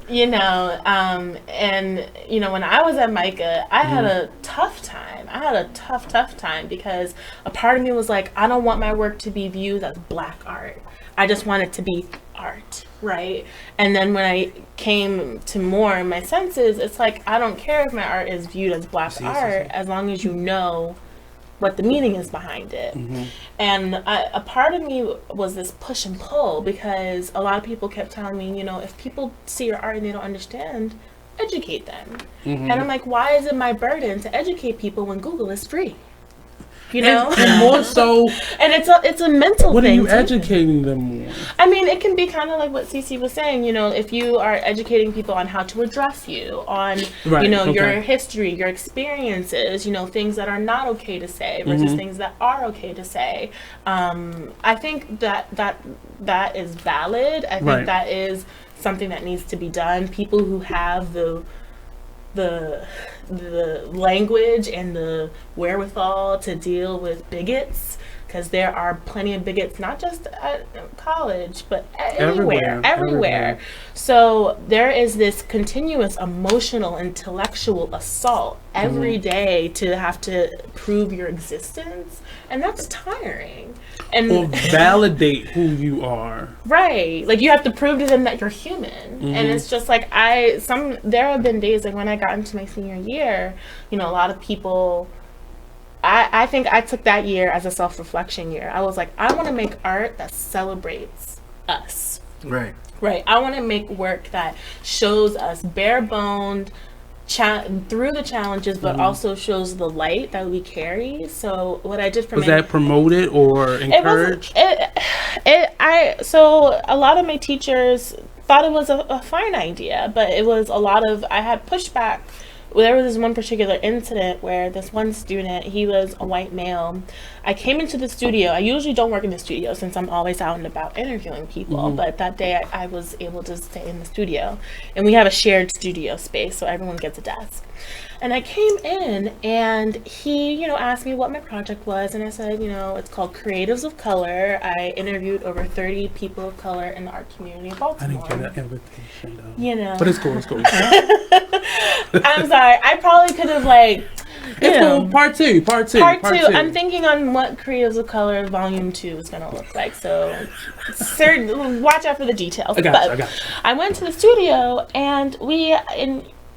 You know, and you know, when I was at Micah, I had a tough time. I had a tough time because a part of me was like, I don't want my work to be viewed as black art. I just want it to be art, right? And then when I came to more in my senses, it's like, I don't care if my art is viewed as black art as long as you know what the meaning is behind it. And a part of me was this push and pull because a lot of people kept telling me, you know, if people see your art and they don't understand, educate them. And I'm like, why is it my burden to educate people when Google is free? You know, and more so, and it's a mental what thing. What are you educating them on? I mean, it can be kind of like what CiCe was saying. You know, if you are educating people on how to address you, on you know your history, your experiences, you know, things that are not okay to say versus things that are okay to say. I think that is valid. I think that is something that needs to be done. People who have the language and the wherewithal to deal with bigots, because there are plenty of bigots, not just at college, but everywhere. So there is this continuous emotional, intellectual assault every day to have to prove your existence, and that's tiring. And or validate who you are. Right. Like you have to prove to them that you're human. And it's just like there have been days like when I got into my senior year, you know, a lot of people, I think I took that year as a self-reflection year. I was like, I want to make art that celebrates us. Right. Right. I want to make work that shows us bare-boned, through the challenges, but also shows the light that we carry. So what I did for was that promoted or encouraged? So a lot of my teachers thought it was a fine idea, but it was a lot of, I had pushback. There was this one particular incident where this one student, he was a white male. I came into the studio. I usually don't work in the studio since I'm always out and about interviewing people, but that day I was able to stay in the studio. And we have a shared studio space, so everyone gets a desk. And I came in and he, you know, asked me what my project was, and I said, you know, it's called Creatives of Color. I interviewed over 30 people of color in the art community of Baltimore. I didn't get that invitation though. You know. But it's cool, it's cool. I'm sorry. I probably could have like it's cool. Part two. I'm thinking on what Creatives of Color Volume 2 is gonna look like. So watch out for the details. I got you. I went to the studio and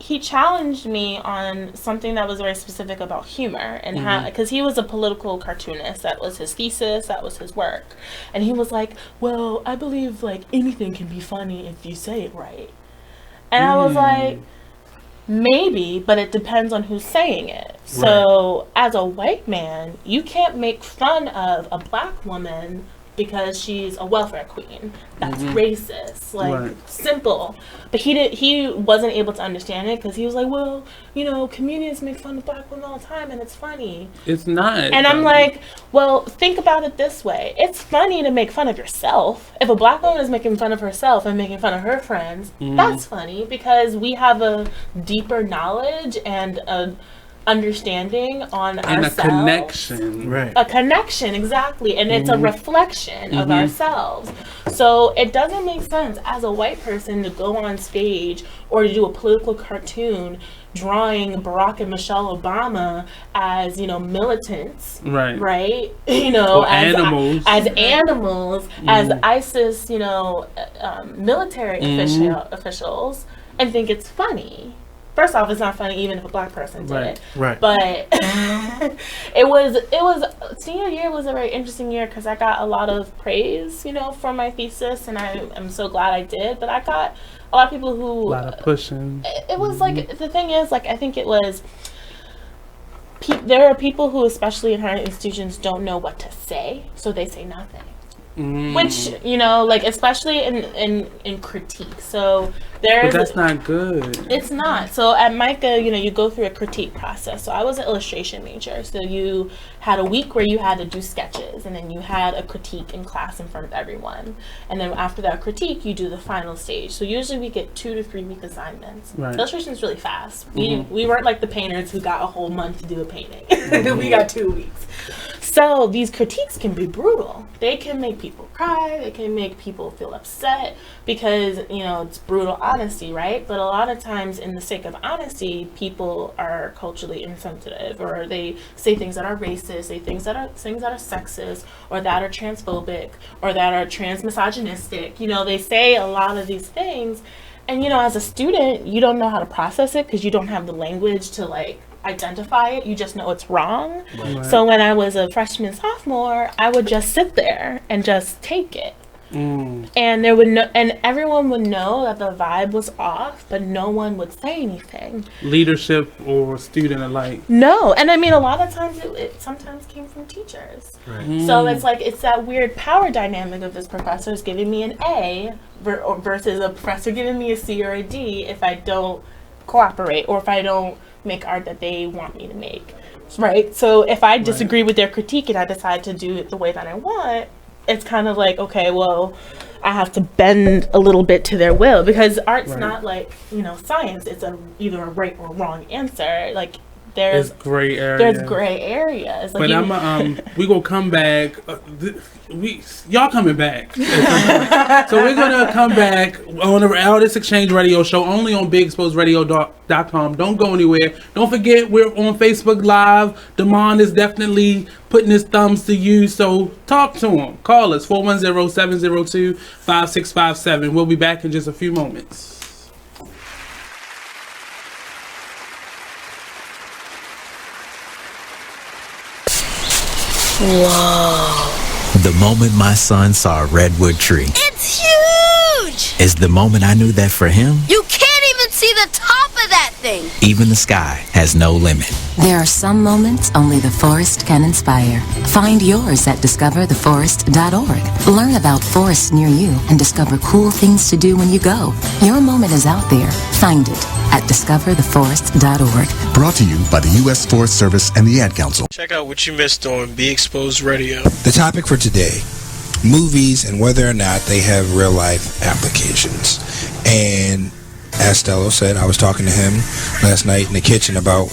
he challenged me on something that was very specific about humor and how, because he was a political cartoonist. That was his thesis, that was his work. And he was like, well, I believe like anything can be funny if you say it right. And I was like, Maybe, but it depends on who's saying it. So, as a white man, you can't make fun of a black woman because she's a welfare queen. That's racist. Like, simple. But he wasn't able to understand it because he was like, well, you know, comedians make fun of black women all the time and it's funny. It's not. And I'm like, well, think about it this way. It's funny to make fun of yourself. If a black woman is making fun of herself and making fun of her friends, that's funny because we have a deeper knowledge and a understanding on and ourselves. a connection. A connection, exactly. And it's a reflection of ourselves. So it doesn't make sense as a white person to go on stage or to do a political cartoon drawing Barack and Michelle Obama as, you know, militants. Right? You know, or as animals. As ISIS, you know, military officials, and think it's funny. First off, it's not funny even if a black person did it. But it was senior year was a very interesting year because I got a lot of praise, you know, for my thesis, and I'm so glad I did. But I got a lot of people who a lot of pushing. It was like, the thing is, like, I think it was there are people who, especially in higher institutions, don't know what to say, so they say nothing. Which, you know, like, especially in critique. So but that's not good. It's not. So at Micah, you know, you go through a critique process. So I was an illustration major. So you had a week where you had to do sketches, and then you had a critique in class in front of everyone. And then after that critique, you do the final stage. So usually we get 2 to 3 week assignments. Illustration is really fast. We weren't like the painters who got a whole month to do a painting. We got 2 weeks. So these critiques can be brutal. They can make people cry. They can make people feel upset because, you know, it's brutal honesty, right? But a lot of times, in the sake of honesty, people are culturally insensitive, or they say things that are racist, say things that are sexist, or that are transphobic, or that are transmisogynistic. You know, they say a lot of these things, and, you know, as a student, you don't know how to process it because you don't have the language to, like, identify it. You just know it's wrong. So when I was a freshman, sophomore, I would just sit there and just take it. And there would and everyone would know that the vibe was off, but no one would say anything. Leadership or student alike. No, and I mean, a lot of times it sometimes came from teachers. So it's like, it's that weird power dynamic of this professor is giving me an A versus a professor giving me a C or a D if I don't cooperate, or if I don't make art that they want me to make, right? So if I disagree with their critique and I decide to do it the way that I want, it's kind of like, okay, well, I have to bend a little bit to their will, because art's not like, you know, science. It's either a right or wrong answer. Like, there's gray areas. There's gray areas. Like, but we gonna come back. Y'all coming back. So we're gonna come back on the Artist Exchange Radio Show, only on BigExposedRadio.com. Don't go anywhere. Don't forget, we're on Facebook Live. Damonn is definitely putting his thumbs to you, so talk to him. Call us 410-702-5657. We'll be back in just a few moments. Whoa. The moment my son saw a redwood tree. It's huge! Is the moment I knew that for him, You can't even see the top of that thing! even the sky has no limit. There are some moments only the forest can inspire. Find yours at discovertheforest.org. Learn about forests near you and discover cool things to do when you go. Your moment is out there. Find it at discovertheforest.org. Brought to you by the U.S. Forest Service and the Ad Council. Check out what you missed on Be Exposed Radio. The topic for today, movies and whether or not they have real life applications. And as Stello said, I was talking to him last night in the kitchen about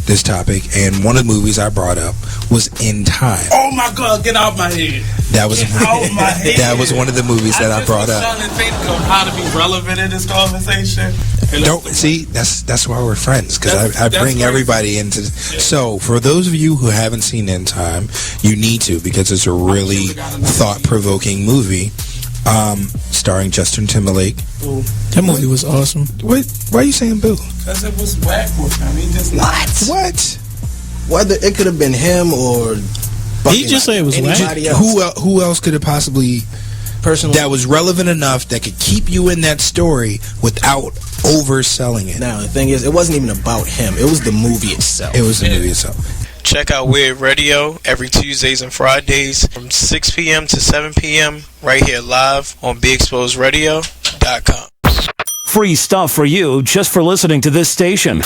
this topic, and one of the movies I brought up was In Time. Oh my God, get out my head. That was that was one of the movies that I brought up. I'm trying to think of how to be relevant in this conversation. Don't see, that's why we're friends, because I bring everybody into. So for those of you who haven't seen In Time, you need to, because it's a really thought-provoking movie, starring Justin Timberlake. Ooh. That movie was awesome. Why are you saying boo? Because it was whack with him. He just What? Whether it could have been him or He just said it was whack. Who else could have possibly personally that was relevant enough that could keep you in that story without overselling it. Now, the thing is, it wasn't even about him. It was the movie itself. It was the movie itself. Check out Weird Radio every Tuesdays and Fridays from 6 p.m. to 7 p.m. right here live on BeExposedRadio.com. Free stuff for you just for listening to this station.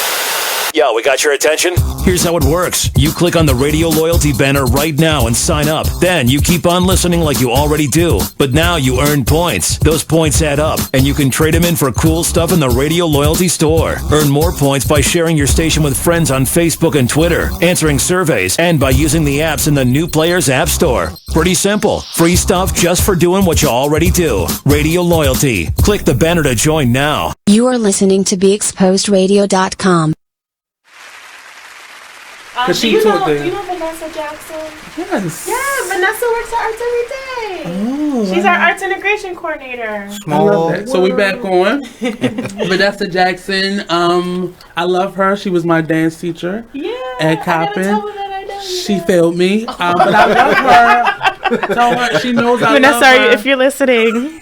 Yo, we got your attention? Here's how it works. You click on the radio loyalty banner right now and sign up. Then you keep on listening like you already do. But now you earn points. Those points add up, and you can trade them in for cool stuff in the radio loyalty store. Earn more points by sharing your station with friends on Facebook and Twitter, answering surveys, and by using the apps in the New Players App Store. Pretty simple. Free stuff just for doing what you already do. Radio loyalty. Click the banner to join now. You are listening to BeExposedRadio.com. Cause do she you taught know there. Vanessa Jackson? Yes. Yeah, Vanessa works at Arts Every Day. Oh, She's our arts integration coordinator. I love that. So we back on Vanessa Jackson. I love her. She was my dance teacher at Coppin. She failed me, but I love her. Tell her she knows I Vanessa, love her. if you're listening,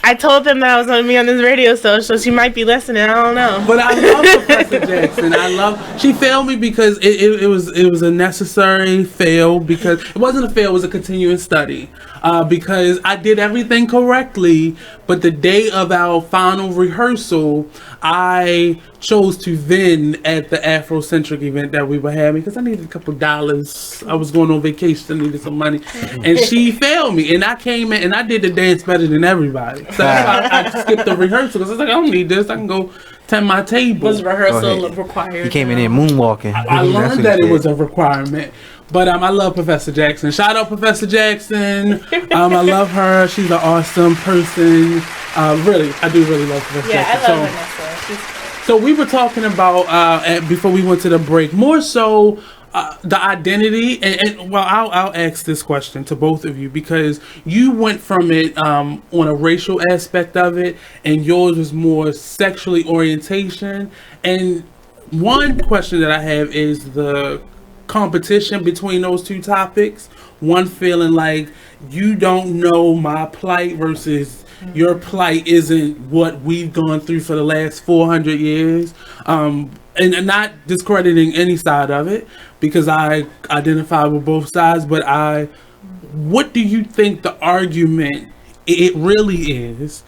I told them that I was going to be on this radio show, so she might be listening. I don't know. But I love Professor Jackson. She failed me because it was a necessary fail, because it wasn't a fail, it was a continuing study. Because I did everything correctly, but the day of our final rehearsal, I chose to vend at the Afrocentric event that we were having because I needed a couple dollars. I was going on vacation, I needed some money, and she failed me. And I came in and I did the dance better than everybody. So I skipped the rehearsal because I was like, I don't need this. I can go tend my table. Was rehearsal required? He came in there moonwalking. I learned that it was a requirement. But I love Professor Jackson. Shout out Professor Jackson. I love her. She's an awesome person. Really, I do really love Professor Jackson. Yeah, I love Vanessa. So we were talking about before we went to the break, more so the identity. And well, I'll ask this question to both of you because you went from it on a racial aspect of it, and yours was more sexually orientation. And one question that I have is the competition between those two topics. One feeling like you don't know my plight versus your plight isn't what we've gone through for the last 400 years, and not discrediting any side of it because I identify with both sides, but what do you think the argument it really is,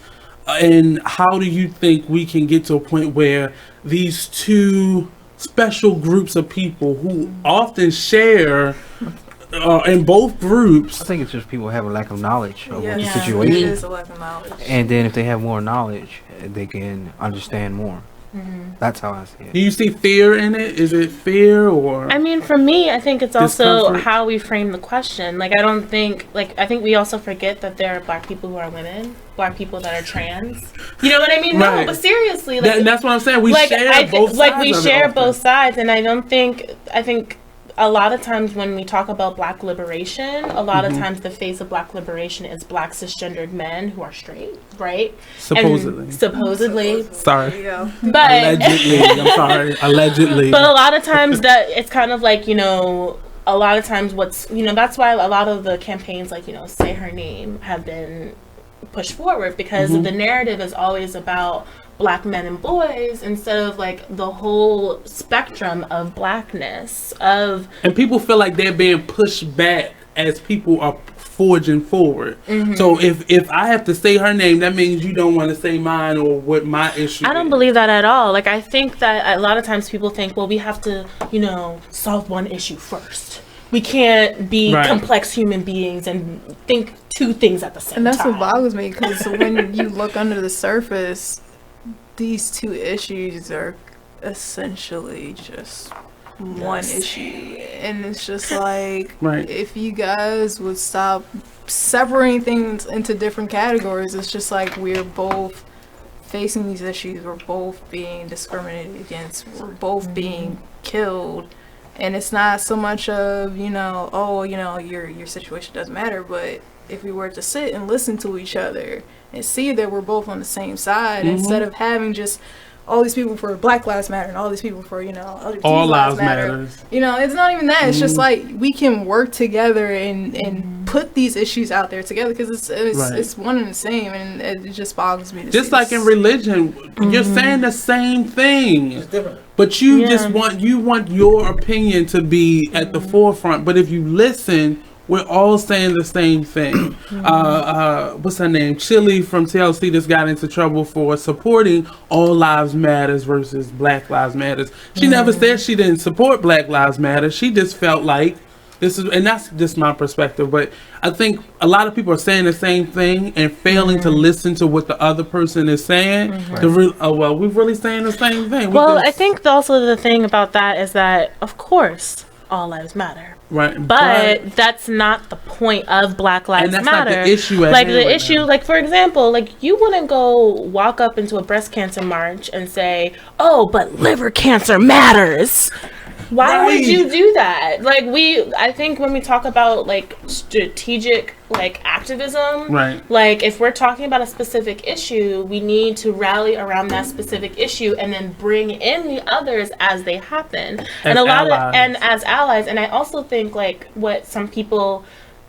and how do you think we can get to a point where these two special groups of people who often share in both groups? I think it's just people have a lack of knowledge of the It situation. is a lack of knowledge. And then if they have more knowledge, they can understand more. That's how I see it. Do you see fear in it? Is it fear or? I mean, for me, I think it's also discomfort? how we frame the question. Like, I think we also forget that there are black people who are women, black people that are trans. You know what I mean? Right. No, but seriously, like, That's what I'm saying. We share both sides. Like, we of it share often. both sides, and I think a lot of times when we talk about black liberation, a lot of times the face of black liberation is black cisgendered men who are straight, right? Supposedly. And supposedly. Sorry. But Allegedly. I'm sorry. Allegedly. But a lot of times that it's kind of like, a lot of times that's why a lot of the campaigns like, say her name have been pushed forward because the narrative is always about black men and boys instead of like the whole spectrum of blackness and people feel like they're being pushed back as people are forging forward. So if I have to say her name, that means you don't want to say mine or what my issue I don't believe that at all. Like, I think that a lot of times people think, well, we have to, solve one issue first. We can't be complex human beings and think two things at the same time. And that's what boggles me, because when you look under the surface, these two issues are essentially just one issue. And it's just like, if you guys would stop separating things into different categories, it's just like we're both facing these issues, we're both being discriminated against, we're both being killed. And it's not so much of, your situation doesn't matter, but if we were to sit and listen to each other and see that we're both on the same side, instead of having just all these people for Black Lives Matter and all these people for, all lives matter. It's not even that. It's just like we can work together and put these issues out there together because it's one and the same, and it just boggles me. Just like in religion, you're saying the same thing. It's different. But you just want your opinion to be at the forefront. But if you listen, we're all saying the same thing. What's her name? Chili from TLC just got into trouble for supporting All Lives Matters versus Black Lives Matters. She never said she didn't support Black Lives Matter. She just felt like this is, and that's just my perspective. But I think a lot of people are saying the same thing and failing to listen to what the other person is saying. We're really saying the same thing. Well, I think also the thing about that is that, of course, all lives matter. Right, but that's not the point of Black Lives that's Matter. Not the issue at like hand the right issue, now. like for example, like you wouldn't go walk up into a breast cancer march and say, "Oh, but liver cancer matters." Why would you do that? Like I think when we talk about like strategic like activism, like if we're talking about a specific issue, we need to rally around that specific issue and then bring in the others as they happen. And as allies. And I also think like what some people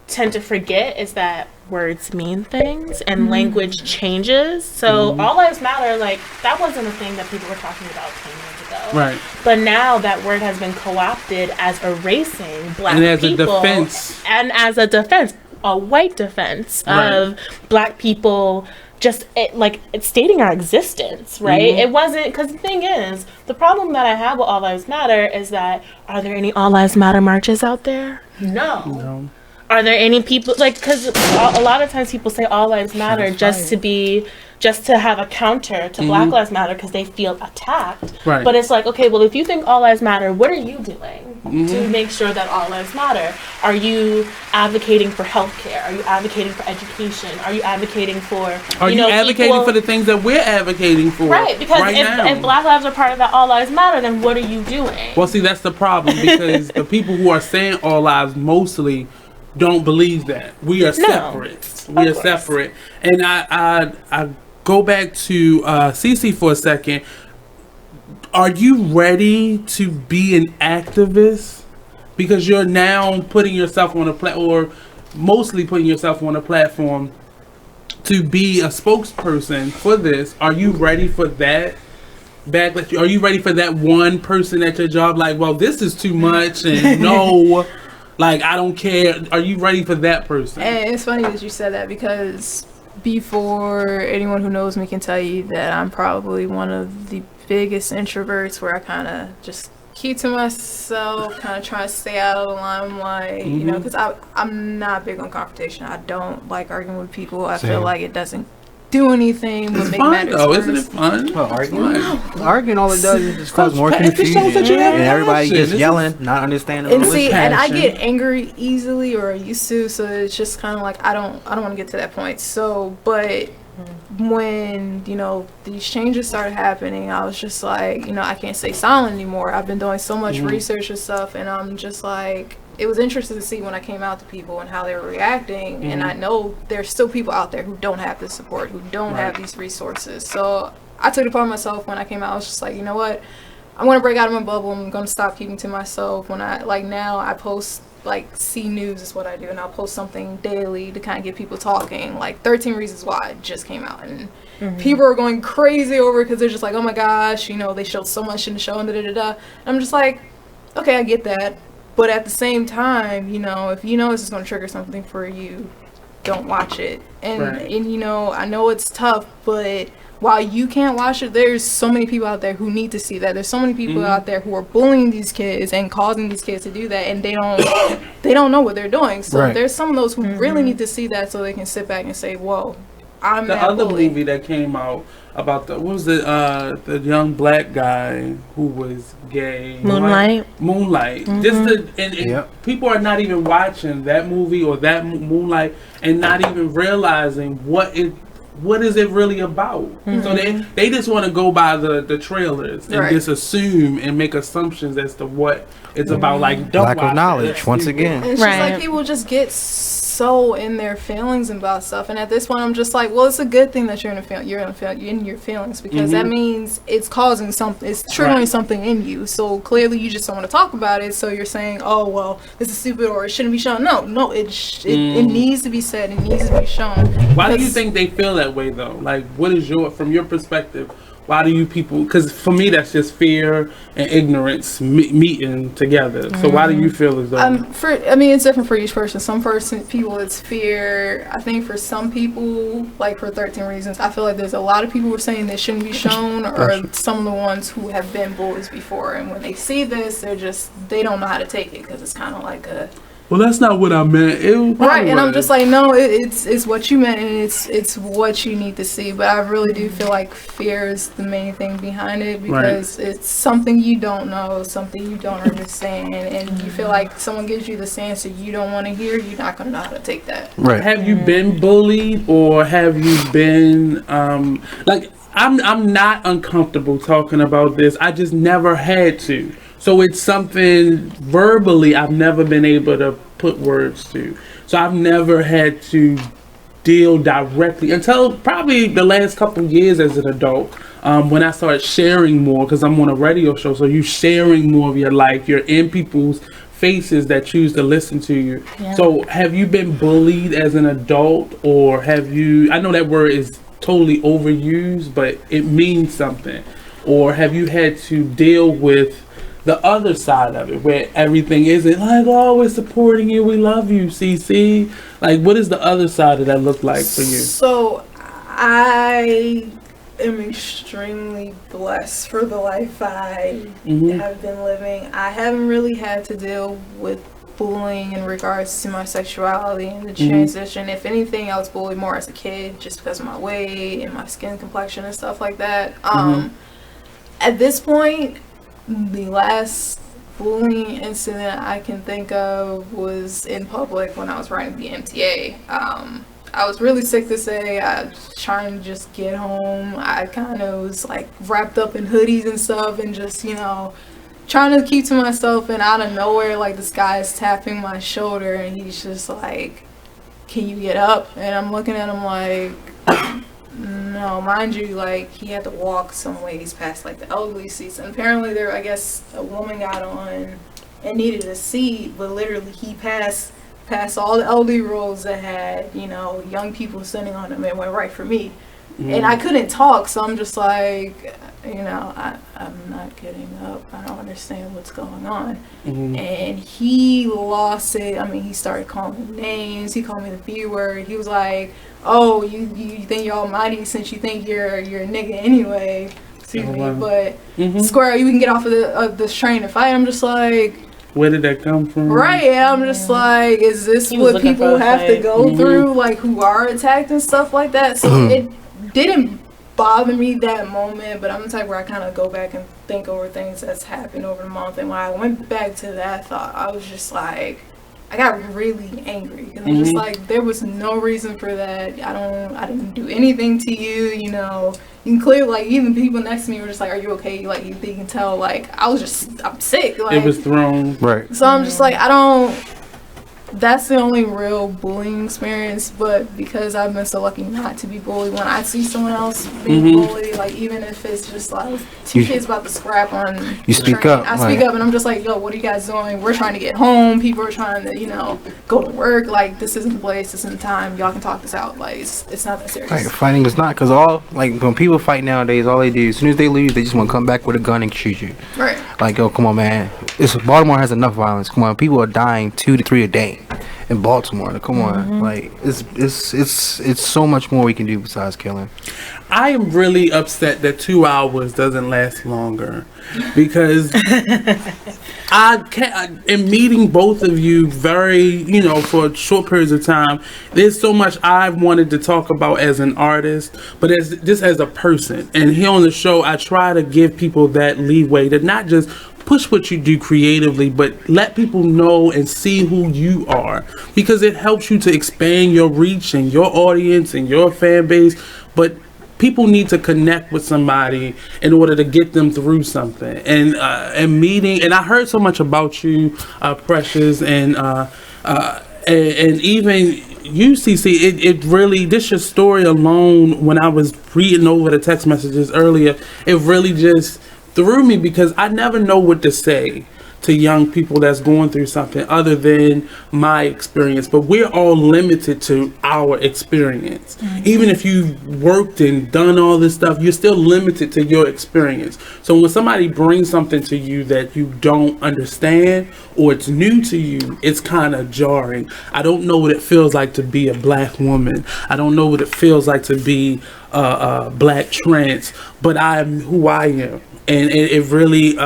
tend to forget is that words mean things and language changes. So all lives matter, like that wasn't a thing that people were talking about 10 years ago. Right. But now that word has been co-opted as erasing Black and as people. A defense. And as a defense, a white defense of Black people. Just it's stating our existence, right? It wasn't, because the thing is, the problem that I have with All Lives Matter is that, are there any All Lives Matter marches out there? No. Are there any people, like, because a lot of times people say all lives matter just to have a counter to Black Lives Matter because they feel attacked. Right. But it's like, okay, well, if you think all lives matter, what are you doing to make sure that all lives matter? Are you advocating for healthcare? Are you advocating for education? Are you advocating for, Are you advocating for the things that we're advocating for? Right, because if Black lives are part of that all lives matter, then what are you doing? Well, see, that's the problem because the people who are saying all lives mostly don't believe that. We are separate. We are separate. And I go back to CiCe for a second. Are you ready to be an activist? Because you're now putting yourself on or mostly putting yourself on a platform to be a spokesperson for this. Are you ready for that? Are you ready for that one person at your job? Like, well, this is too much, and no. Like, I don't care. Are you ready for that person? And it's funny that you said that because before, anyone who knows me can tell you that I'm probably one of the biggest introverts where I kind of just keep to myself, kind of try to stay out of the limelight, you know, because I'm not big on confrontation. I don't like arguing with people. I feel like it doesn't do anything but make matters worse. Isn't it fun? Well, arguing all it does is just cause more confusion, and everybody just yelling, not understanding. And see, and I get angry easily, or I used to, so it's just kind of like I don't want to get to that point. So, but when these changes started happening, I was just like, I can't stay silent anymore. I've been doing so much research and stuff, and I'm just like, it was interesting to see when I came out to people and how they were reacting. And I know there's still people out there who don't have this support, who don't have these resources. So I took it upon myself when I came out. I was just like, you know what? I'm going to break out of my bubble. I'm going to stop keeping to myself. When now I post, C News is what I do. And I'll post something daily to kind of get people talking. 13 Reasons Why just came out. And people are going crazy over it because they're just like, oh my gosh, they showed so much in the show and da-da-da-da. And I'm just like, okay, I get that. But at the same time, if this is going to trigger something for you, don't watch it. And I know it's tough, but while you can't watch it, there's so many people out there who need to see that. There's so many people out there who are bullying these kids and causing these kids to do that, and they don't know what they're doing. So there's some of those who really need to see that so they can sit back and say, whoa, I'm the that other bully. movie that came out about the young black guy who was gay. Moonlight. And people are not even watching that movie or that Moonlight and not even realizing what is it really about. So they just want to go by the trailers and just assume and make assumptions as to what it's about. Like, don't lack of knowledge once again. It's just like people just get so in their feelings about stuff, and at this point I'm just like, well, it's a good thing that you're in your feelings, because that means it's causing something, it's triggering something in you. So clearly you just don't want to talk about it, so you're saying, oh well, this is stupid or it shouldn't be shown. No, it needs to be said, it needs to be shown. Why do you think they feel that way though? Like, what is from your perspective, why do you people, because for me that's just fear and ignorance meeting together. So why do you feel as though it's different for each person. People it's fear. I think for some people, like for 13 Reasons, I feel like there's a lot of people who are saying this shouldn't be shown, or some of the ones who have been bullies before, and when they see this, they don't know how to take it, because it's kind of like a, well, that's not what I meant. Right, and I'm just like, no, it's what you meant, and it's what you need to see. But I really do feel like fear is the main thing behind it, because it's something you don't know, something you don't understand, and you feel like someone gives you this answer you don't want to hear, you're not going to know how to take that. Right. Have you been bullied, or have you been like, I'm not uncomfortable talking about this. I just never had to. So it's something verbally I've never been able to put words to. So I've never had to deal directly until probably the last couple years as an adult, when I started sharing more, because I'm on a radio show. So you're sharing more of your life. You're in people's faces that choose to listen to you. Yeah. So have you been bullied as an adult, or have you, I know that word is totally overused, but it means something. Or have you had to deal with the other side of it, where everything isn't like, oh, we're supporting you, we love you, CiCe? Like, what does the other side of that look like for you? So I am extremely blessed for the life I have been living. I haven't really had to deal with bullying in regards to my sexuality and the transition. If anything, I was bullied more as a kid, just because of my weight and my skin complexion and stuff like that. At this point, the last bullying incident I can think of was in public when I was riding the MTA. I was really sick this day. I was trying to just get home. I kind of was like wrapped up in hoodies and stuff, and just, trying to keep to myself, and out of nowhere, like, this guy is tapping my shoulder, and he's just like, can you get up? And I'm looking at him like, no, mind you, like, he had to walk some ways past like the elderly seats, and apparently I guess a woman got on and needed a seat, but literally he passed all the elderly rows that had, young people sitting on them, and went right for me. And I couldn't talk, so I'm just like, I'm not getting up. I don't understand what's going on. And he lost it. I mean, he started calling me names. He called me the B word. He was like, oh, you think you're almighty since you think you're a nigga anyway. Excuse me, but square, you can get off of this train and fight. I'm just like, where did that come from? Right, I'm just like, is this what people have to go through, like, who are attacked and stuff like that? So it didn't bother me that moment, but I'm the type where I kind of go back and think over things that's happened over the month. And when I went back to that thought, I was just like, I got really angry, because I'm just like, there was no reason for that. I didn't do anything to you, you can clearly, like, even people next to me were just like, are you okay? Like, you can tell, like, I'm sick. Like, it was thrown. Right. So I'm just like, that's the only real bullying experience, but because I've been so lucky not to be bullied, when I see someone else being bullied, like, even if it's just like two kids about to scrap on you speak up. I speak up, and I'm just like, yo, what are you guys doing? We're trying to get home. People are trying to, go to work. Like, this isn't the place, this isn't the time. Y'all can talk this out. Like, it's not that serious. Like, fighting is not, because when people fight nowadays, all they do, as soon as they lose, they just want to come back with a gun and shoot you. Right. Like, yo, come on, man. Baltimore has enough violence. Come on, people are dying 2 to 3 a day in Baltimore. Come on, like, it's so much more we can do besides killing. I am really upset that 2 hours doesn't last longer, because in meeting both of you very, for short periods of time, there's so much I've wanted to talk about as an artist, but just as a person. And here on the show, I try to give people that leeway to not just push what you do creatively, but let people know and see who you are, because it helps you to expand your reach and your audience and your fan base. But people need to connect with somebody in order to get them through something. And meeting, and I heard so much about you, Precious, and and even you, CiCe, it really, this your story alone, when I was reading over the text messages earlier, it really just threw me, because I never know what to say to young people that's going through something other than my experience. But we're all limited to our experience. Even if you've worked and done all this stuff, you're still limited to your experience. So when somebody brings something to you that you don't understand or it's new to you, it's kind of jarring. I don't know what it feels like to be a black woman. I don't know what it feels like to be black trans, but I'm who I am. And it really,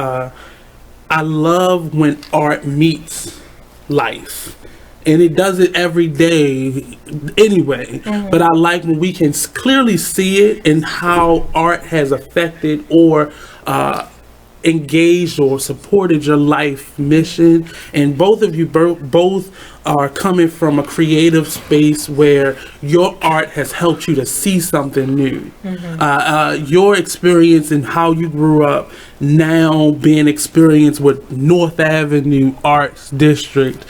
I love when art meets life, and it does it every day anyway. But I like when we can clearly see it in how art has affected or engaged or supported your life mission. And both of you both are coming from a creative space where your art has helped you to see something new. Your experience and how you grew up now being experienced with North Avenue Arts District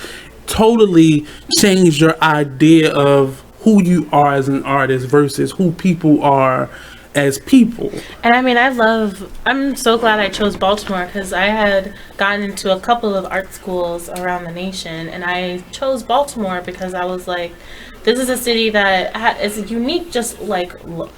totally changed your idea of who you are as an artist versus who people are as people. And I mean, I'm so glad I chose Baltimore, because I had gotten into a couple of art schools around the nation, and I chose Baltimore because I was like, this is a city that is a unique, just like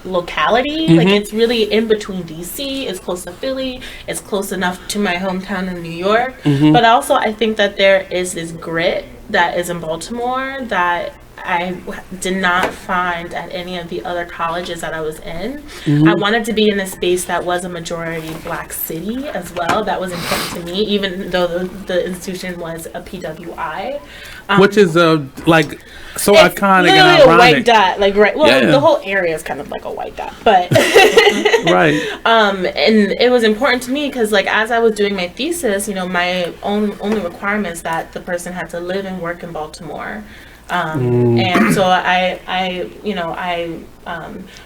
locality. Like, it's really in between DC, it's close to Philly, it's close enough to my hometown in New York. But also I think that there is this grit that is in Baltimore that I did not find at any of the other colleges that I was in. I wanted to be in a space that was a majority black city as well. That was important to me, even though the institution was a PWI. Which is like so it's iconic literally and ironic. A white dot, like right. Well, Yeah. the whole area is kind of like a white dot, but Right. and it was important to me because, like, as I was doing my thesis, you know, my only requirement is that the person had to live and work in Baltimore. And so I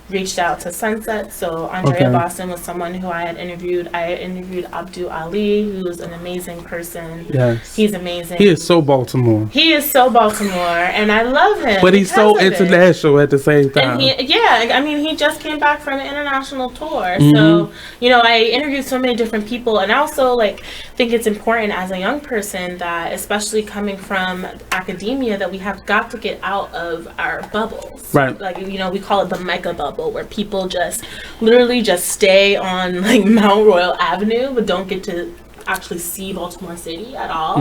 reached out to Sunset. So Andrea Boston was someone who I had interviewed. I interviewed Abdul Ali, who's an amazing person. Yes. He's amazing. He is so Baltimore. He is so Baltimore, and I love him. But he's so because of it. international at the same time. And he just came back from an international tour. So, you know, I interviewed so many different people, and I also think it's important as a young person that, especially coming from academia, that we have got to get out of our bubbles. Right. Like, you know, we call it the mega bubble, where people just literally just stay on like Mount Royal Avenue, but don't get to actually see Baltimore City at all.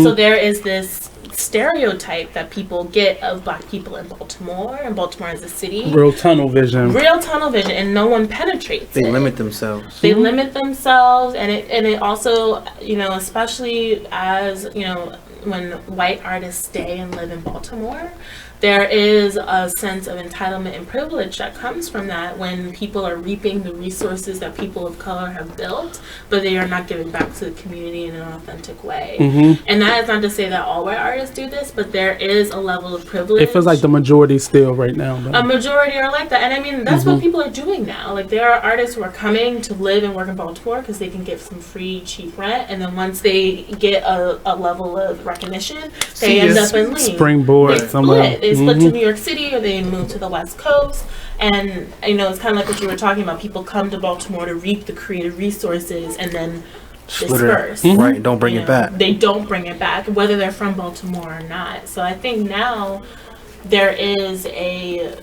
So there is this stereotype that people get of black people in Baltimore, and Baltimore as a city. Real tunnel vision, and no one penetrates They it. limit themselves. They limit themselves, and it also, you know, especially as, you know, when white artists stay and live in Baltimore, there is a sense of entitlement and privilege that comes from that when people are reaping the resources that people of color have built, but they are not giving back to the community in an authentic way. And that is not to say that all white artists do this, but there is a level of privilege. It feels like the majority still right now. Though. A majority are like that. And I mean, that's what people are doing now. Like, there are artists who are coming to live and work in Baltimore because they can get some free, cheap rent. And then once they get a level of recognition, they end up in Lean. Springboard They somewhere. split. They split to New York City, or they move to the West Coast. And, you know, it's kind of like what you were talking about. People come to Baltimore to reap the creative resources and then disperse. Right, don't bring it back. They don't bring it back, whether they're from Baltimore or not. So I think now there is a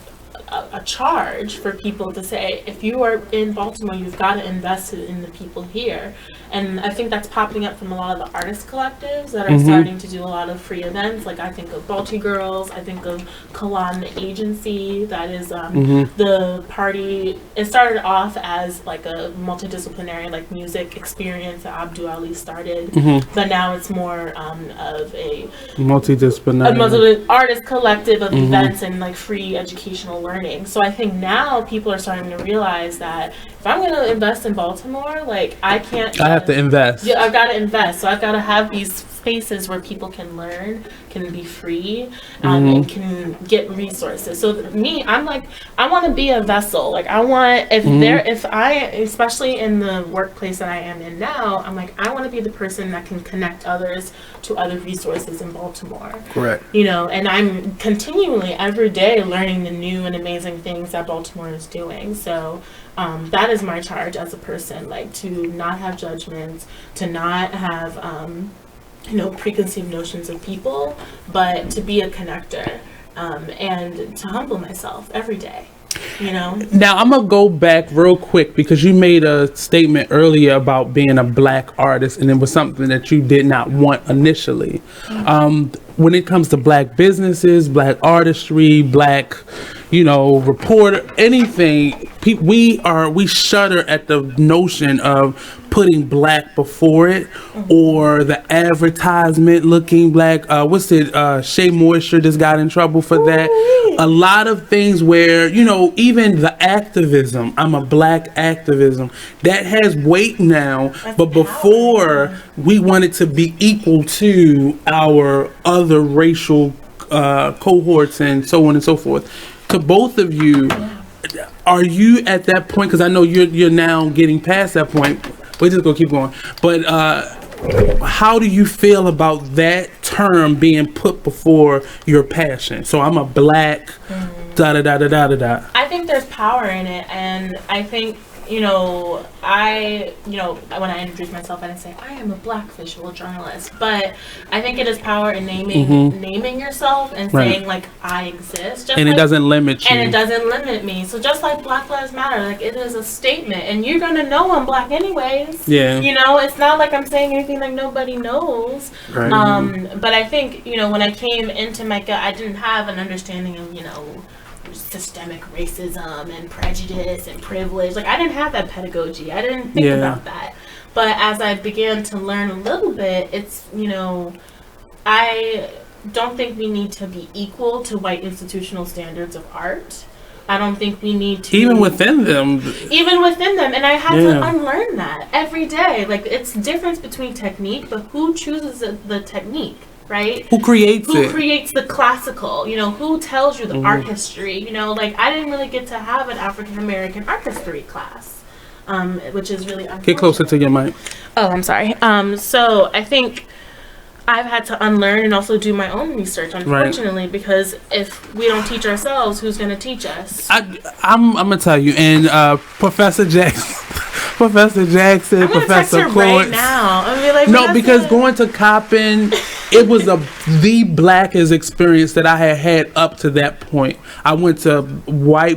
charge for people to say, if you are in Baltimore, you've got to invest in the people here. And I think that's popping up from a lot of the artist collectives that are starting to do a lot of free events. Like, I think of Balti Girls, I think of Kalan Agency, that is the party. It started off as like a multidisciplinary like music experience that Abdul Ali started, but now it's more of a multidisciplinary artist collective of events and like free educational learning. So I think now people are starting to realize that if I'm going to invest in Baltimore, like, I have to invest. Yeah, I've got to invest. So I've got to have these spaces where people can learn, can be free, and can get resources. So me, I'm like, I want to be a vessel. Like, I want, if I, especially in the workplace that I am in now, I'm like, I want to be the person that can connect others to other resources in Baltimore. Correct. You know, and I'm continually every day learning the new and amazing things that Baltimore is doing. So that is my charge as a person, like, to not have judgments, to not have preconceived notions of people, but to be a connector, and to humble myself every day. You know. Now I'm gonna go back real quick because you made a statement earlier about being a black artist, and it was something that you did not want initially. When it comes to black businesses, black artistry, black, reporter, anything, we shudder at the notion of putting black before it, or the advertisement looking black. Shea Moisture just got in trouble for that. A lot of things where, even the activism, I'm a black activism, that has weight now. But before, we wanted to be equal to our other racial cohorts and so on and so forth. To both of you, are you at that point? Because I know you're now getting past that point. We're just gonna keep going. But how do you feel about that term being put before your passion? So I'm a black da da da da da da da. I think there's power in it, and I think when I introduced myself, I didn't say I am a black visual journalist, but I think it is power in naming yourself and saying, like, I exist. And it doesn't limit you. And it doesn't limit me. So just like Black Lives Matter, like, it is a statement, and you're gonna know I'm black anyways. Yeah. It's not like I'm saying anything like nobody knows. Right. But I think when I came into MICA, I didn't have an understanding of systemic racism and prejudice and privilege. Like, I didn't have that pedagogy. I didn't think about that. But as I began to learn a little bit, it's, I don't think we need to be equal to white institutional standards of art. I don't think we need to... Even within them. And I had to unlearn that every day. Like, it's difference between technique, but who chooses the technique? Right? Who creates it? Who creates the classical? Who tells you the art history? Like, I didn't really get to have an African American art history class, which is really unfortunate. Get closer to your mic. Oh, I'm sorry. So I think I've had to unlearn and also do my own research, unfortunately, because if we don't teach ourselves, who's going to teach us? I'm going to tell you, and Professor Jackson, Professor Court. Right now. I'm be like, no, because going to Coppin, it was the blackest experience that I had up to that point. I went to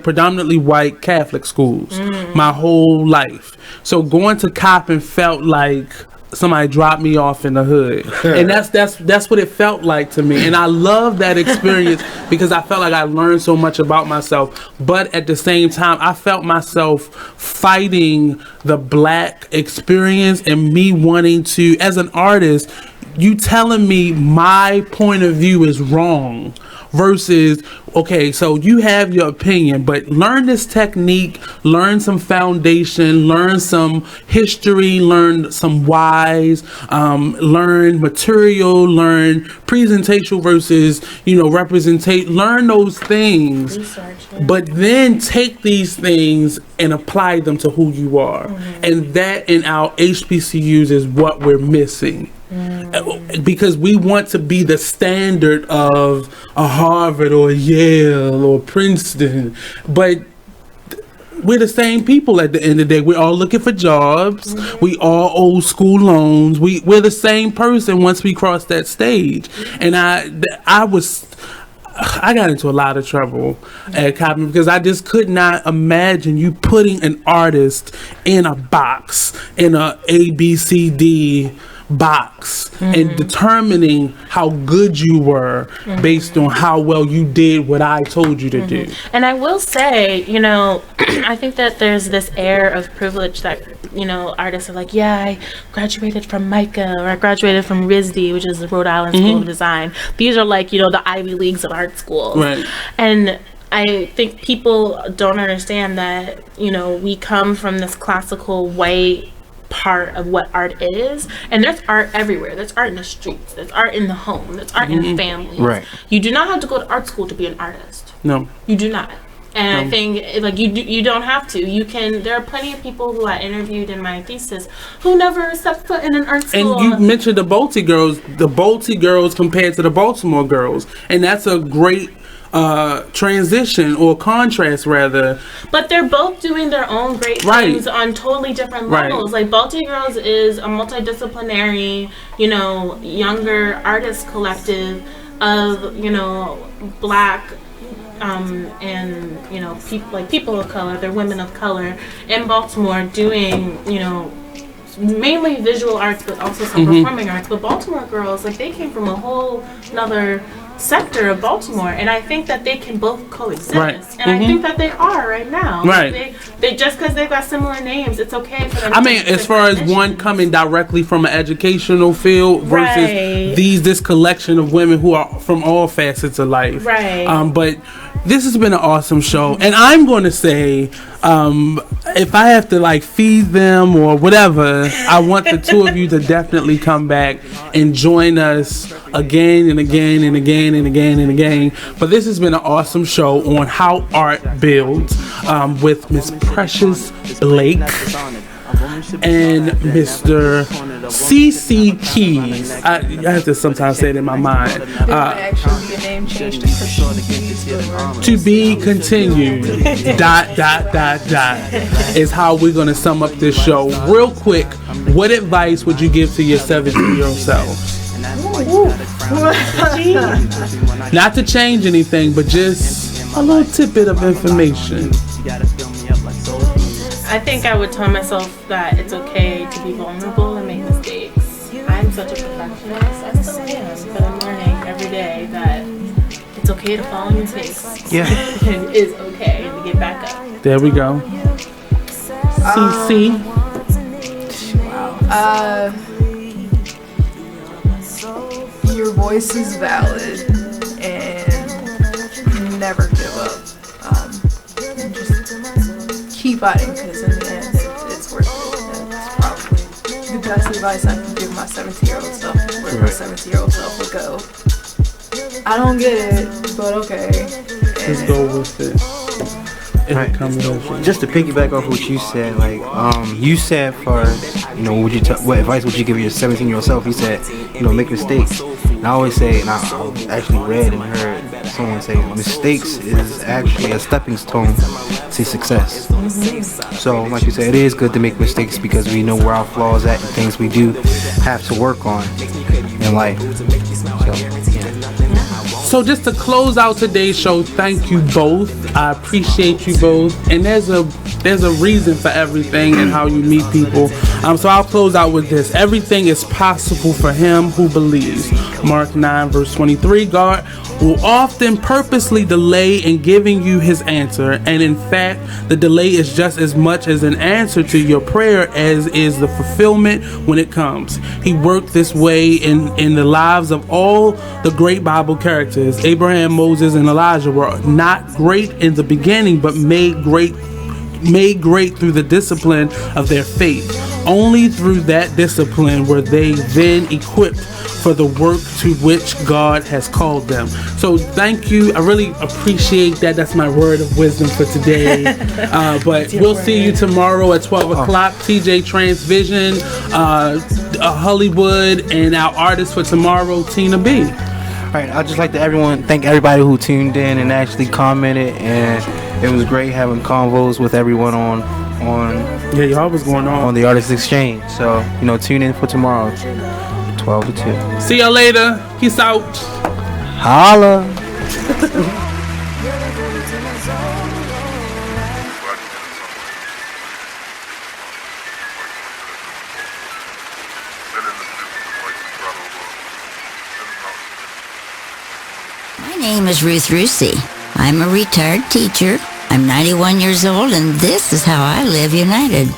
predominantly white Catholic schools my whole life. So going to Coppin felt like somebody dropped me off in the hood, and that's what it felt like to me. And I love that experience because I felt like I learned so much about myself. But at the same time, I felt myself fighting the black experience and me wanting to, as an artist, you telling me my point of view is wrong versus, okay, so you have your opinion, but learn this technique, learn some foundation, learn some history, learn some whys, learn material, learn presentation versus, representation, learn those things. Research, but then take these things and apply them to who you are. And that in our HBCUs is what we're missing. Because we want to be the standard of a Harvard or Yale or Princeton, but we're the same people at the end of the day. We're all looking for jobs. We all owe school loans. We're the same person once we cross that stage. And I got into a lot of trouble at Coppin because I just could not imagine you putting an artist in a box, in a ABCD box, and determining how good you were based on how well you did what I told you to do. And I will say, I think that there's this air of privilege that, artists are like, yeah, I graduated from MICA, or I graduated from RISD, which is the Rhode Island School of Design. These are like, the Ivy Leagues of art schools. Right. And I think people don't understand that, we come from this classical white part of what art is. And there's art everywhere. There's art in the streets. There's art in the home. There's art in the family. Right. You do not have to go to art school to be an artist. No. You do not. And I think like you don't have to. You can. There are plenty of people who I interviewed in my thesis who never stepped foot in an art school. And you mentioned the Bolte girls compared to the Baltimore girls, and that's a great transition or contrast rather. But they're both doing their own great things on totally different levels. Like Bolte Girls is a multidisciplinary, younger artist collective of Black. And people of color, they're women of color in Baltimore doing mainly visual arts, but also some performing arts. But Baltimore girls, like, they came from a whole another sector of Baltimore, and I think that they can both coexist. And I think that they are right now. They just because they've got similar names, it's okay for them. I mean, as far as one coming directly from an educational field versus this collection of women who are from all facets of life. But this has been an awesome show, and I'm going to say, if I have to feed them or whatever, I want the two of you to definitely come back and join us again and again and again and again and again. But this has been an awesome show on how art builds with Miss Precious Blake and Mr. CiCe Keyz. I have to sometimes say it in my mind. Actually, be a name change to Christian Keyz. To be continued. ... is how we're going to sum up this show. Real quick, what advice would you give to your 17-year-old self? Not to change anything, but just a little tidbit of information. I think I would tell myself that it's okay to be vulnerable and make mistakes. I'm such a perfectionist. I still am, but I'm learning every day that it's okay to fall on your face. Yeah. It is okay to get back up. There we go. CiCe. Wow. Your voice is valid, and never give up. And just keep fighting, because in the end, it's worth it. It's probably the best advice I can give my 17-year-old self. Where my 17-year-old self would go, I don't get it, but okay. Just go with it. Just to piggyback off what you said, you said what advice would you give your 17-year-old self? You said, make mistakes. And I always say, and I actually read and heard someone say, mistakes is actually a stepping stone to success. So, like you said, it is good to make mistakes because we know where our flaws at and things we do have to work on in life. So just to close out today's show, thank you both. I appreciate you both. And there's a reason for everything and how you meet people. So I'll close out with this. Everything is possible for him who believes. Mark 9 verse 23. God will often purposely delay in giving you his answer. And in fact, the delay is just as much as an answer to your prayer as is the fulfillment when it comes. He worked this way in the lives of all the great Bible characters. Abraham, Moses, and Elijah were not great in the beginning, but made great through the discipline of their faith. Only through that discipline were they then equipped for the work to which God has called them. So thank you. I really appreciate that. That's my word of wisdom for today. But we'll see you tomorrow at 12 o'clock. TJ Transvision, Hollywood, and our artist for tomorrow, Tina B. All right, I'd just like to thank everybody who tuned in and actually commented, and it was great having convos with everyone on y'all was going on the Artist Exchange. So tune in for tomorrow, 12 to 2. See y'all later. Peace out. Holla. My name is Ruth Rusi. I'm a retired teacher. I'm 91 years old, and this is how I live united.